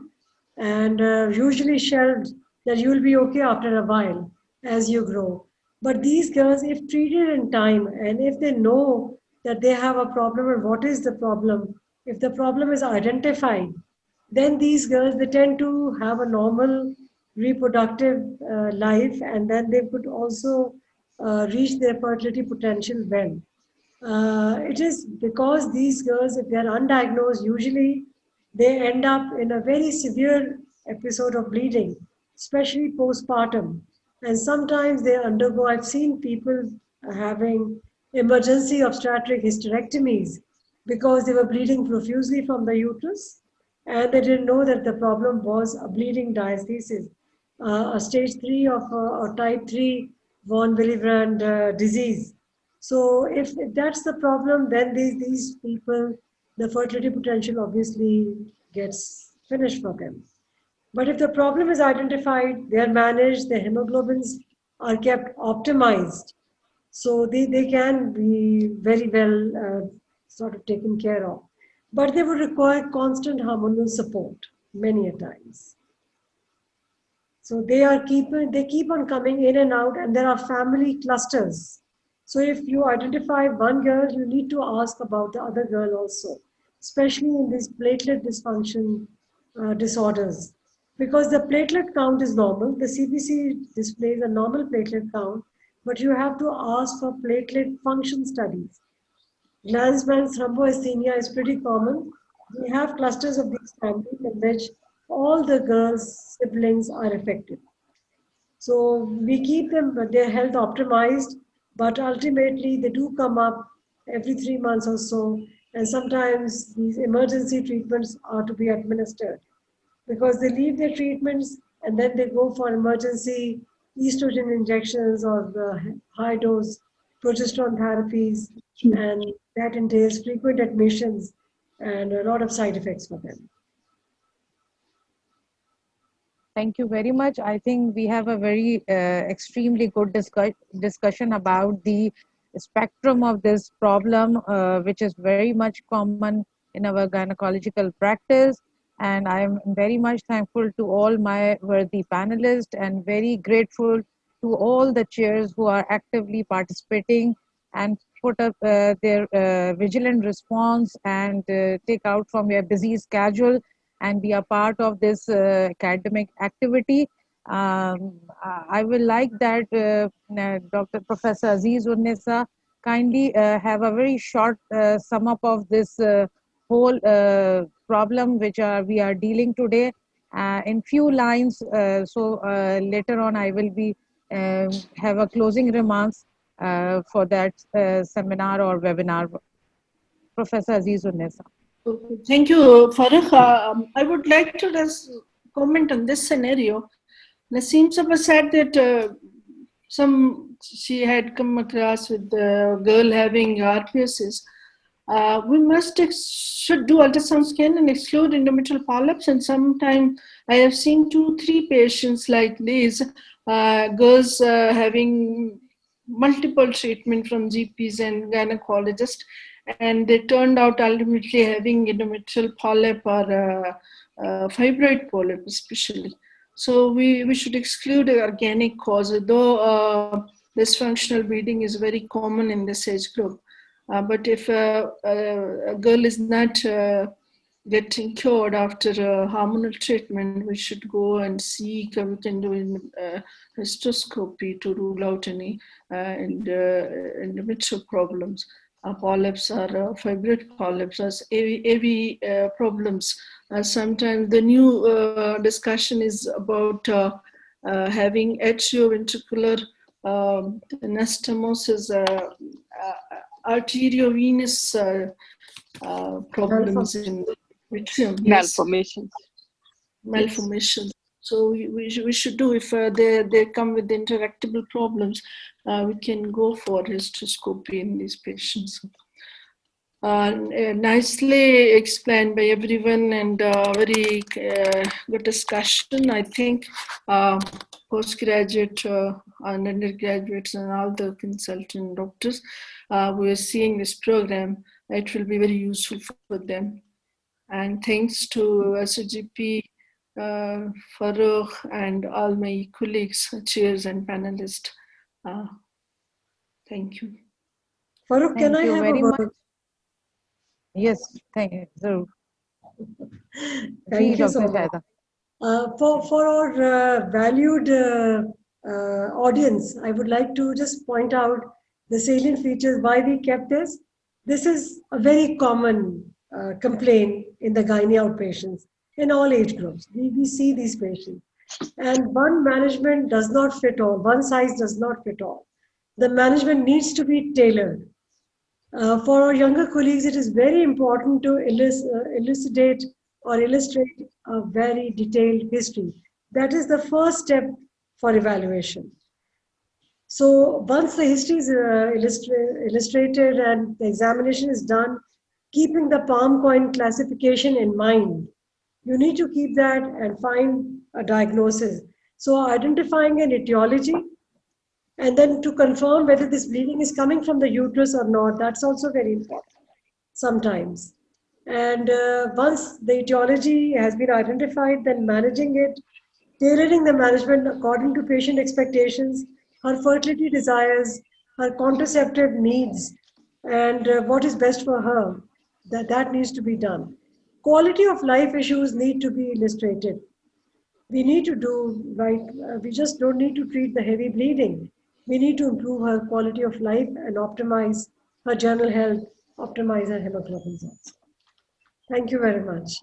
and usually shelved that you will be okay after a while as you grow. But these girls, if treated in time and if they know that they have a problem and what is the problem, if the problem is identified, then these girls, they tend to have a normal reproductive life, and then they could also reach their fertility potential well. It is because these girls, if they are undiagnosed, usually they end up in a very severe episode of bleeding, especially postpartum. And sometimes they undergo, I've seen people having emergency obstetric hysterectomies because they were bleeding profusely from the uterus and they didn't know that the problem was a bleeding diathesis, a stage 3 of or type 3 von Willebrand disease. So if that's the problem, then these people, the fertility potential obviously gets finished for them. But if the problem is identified, they are managed, the hemoglobins are kept optimized, so they can be very well sort of taken care of. But they would require constant hormonal support many a times. So they keep on coming in and out, and there are family clusters. So if you identify one girl, you need to ask about the other girl also, especially in these platelet dysfunction disorders. Because the platelet count is normal, the CBC displays a normal platelet count, but you have to ask for platelet function studies. Glanzmann's thromboasthenia is pretty common. We have clusters of these families in which all the girls' siblings are affected. So we keep their health optimized, but ultimately they do come up every 3 months or so, and sometimes these emergency treatments are to be administered because they leave their treatments and then they go for emergency estrogen injections or the high dose progesterone therapies, and that entails frequent admissions and a lot of side effects for them. Thank you very much. I think we have a very extremely good discussion about the spectrum of this problem, which is very much common in our gynecological practice. And I am very much thankful to all my worthy panelists and very grateful to all the chairs who are actively participating and put up their vigilant response and take out from your busy schedule and be a part of this academic activity. I will like that Dr. Professor Aziz-un-Nisa kindly have a very short sum up of this whole problem which we are dealing today in few lines. So later on I will be have a closing remarks for that seminar or webinar. Professor Aziz-un-Nisa. Thank you, Farooq. I would like to just comment on this scenario. Naseem Sahab said that she had come across with the girl having RPSs. We should do ultrasound scan and exclude endometrial polyps. And sometime I have seen 2-3 patients like these, girls having multiple treatment from GPs and gynecologists, and they turned out ultimately having endometrial polyp or fibroid polyp especially. So we should exclude organic cause, though dysfunctional bleeding is very common in this age group. But if a girl is not getting cured after hormonal treatment, we should go and seek, we can do hysteroscopy to rule out any endometrial problems, polyps or fibroid polyps, as AV problems. Sometimes the new discussion is about having atrioventricular anastomosis, arteriovenous problems in atrium. Malformations. Malformations. So we should do, if they come with interactable problems, we can go for hysteroscopy in these patients. Nicely explained by everyone, and very good discussion. I think postgraduate and undergraduates and all the consultant doctors who are seeing this program, it will be very useful for them. And thanks to SOGP, Farooq, and all my colleagues, chairs and panelists. Thank you. Farooq, can I have a word? Yes, thank you. So, thank you so much. For our valued audience, I would like to just point out the salient features why we kept this. This is a very common complaint in the gynae outpatients in all age groups. We see these patients, and one management does not fit all. One size does not fit all. The management needs to be tailored. For our younger colleagues, it is very important to elucidate or illustrate a very detailed history. That is the first step for evaluation. So once the history is illustrated and the examination is done, keeping the palm coin classification in mind, you need to keep that and find a diagnosis. So identifying an etiology, and then to confirm whether this bleeding is coming from the uterus or not, that's also very important sometimes. And once the etiology has been identified, then managing it, tailoring the management according to patient expectations, her fertility desires, her contraceptive needs, and what is best for her, that needs to be done. Quality of life issues need to be illustrated. We need to do, right, we just don't need to treat the heavy bleeding. We need to improve her quality of life and optimize her general health, optimize her hemoglobin levels. Thank you very much.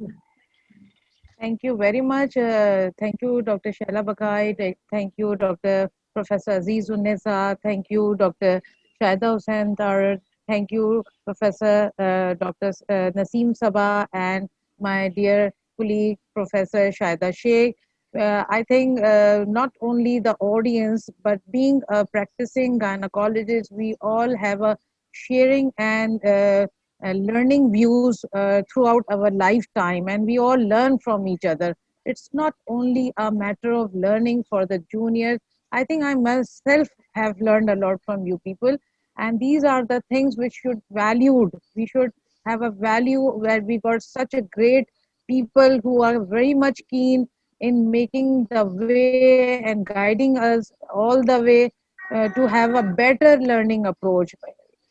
Thank you very much. Thank you, Dr. Shaila Bakai. Thank you, Dr. Professor Azizunnisa. Thank you, Dr. Shaida Hussain Tarar. Thank you, Professor Dr. Naseem Sabah, and my dear colleague, Professor Shaida Sheikh. I think not only the audience, but being a practicing gynecologist, we all have a sharing and learning views throughout our lifetime, and we all learn from each other. It's not only a matter of learning for the juniors. I think I myself have learned a lot from you people, and these are the things which should valued. We should have a value where we got such a great people who are very much keen in making the way and guiding us all the way to have a better learning approach.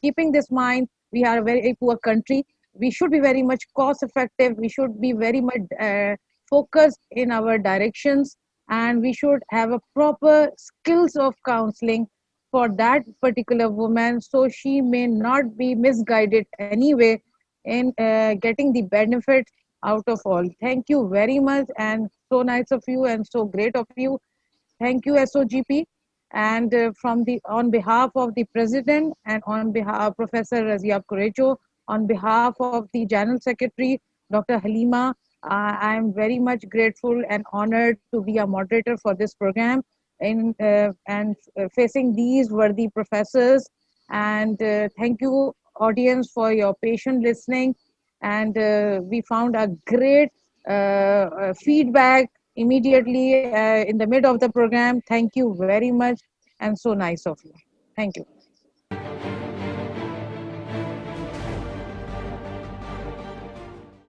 Keeping this in mind, we are a very poor country. We should be very much cost effective. We should be very much focused in our directions, and we should have a proper skills of counseling for that particular woman, so she may not be misguided anyway in getting the benefit out of all. Thank you very much, and so nice of you and so great of you. Thank you, SOGP. And on behalf of the President and on behalf of Professor Razia Qurecho, on behalf of the General Secretary, Dr. Halima, I am very much grateful and honored to be a moderator for this program. in and facing these worthy professors. And thank you, audience, for your patient listening. And we found a great feedback immediately in the mid of the program. Thank you very much, and so nice of you. Thank you.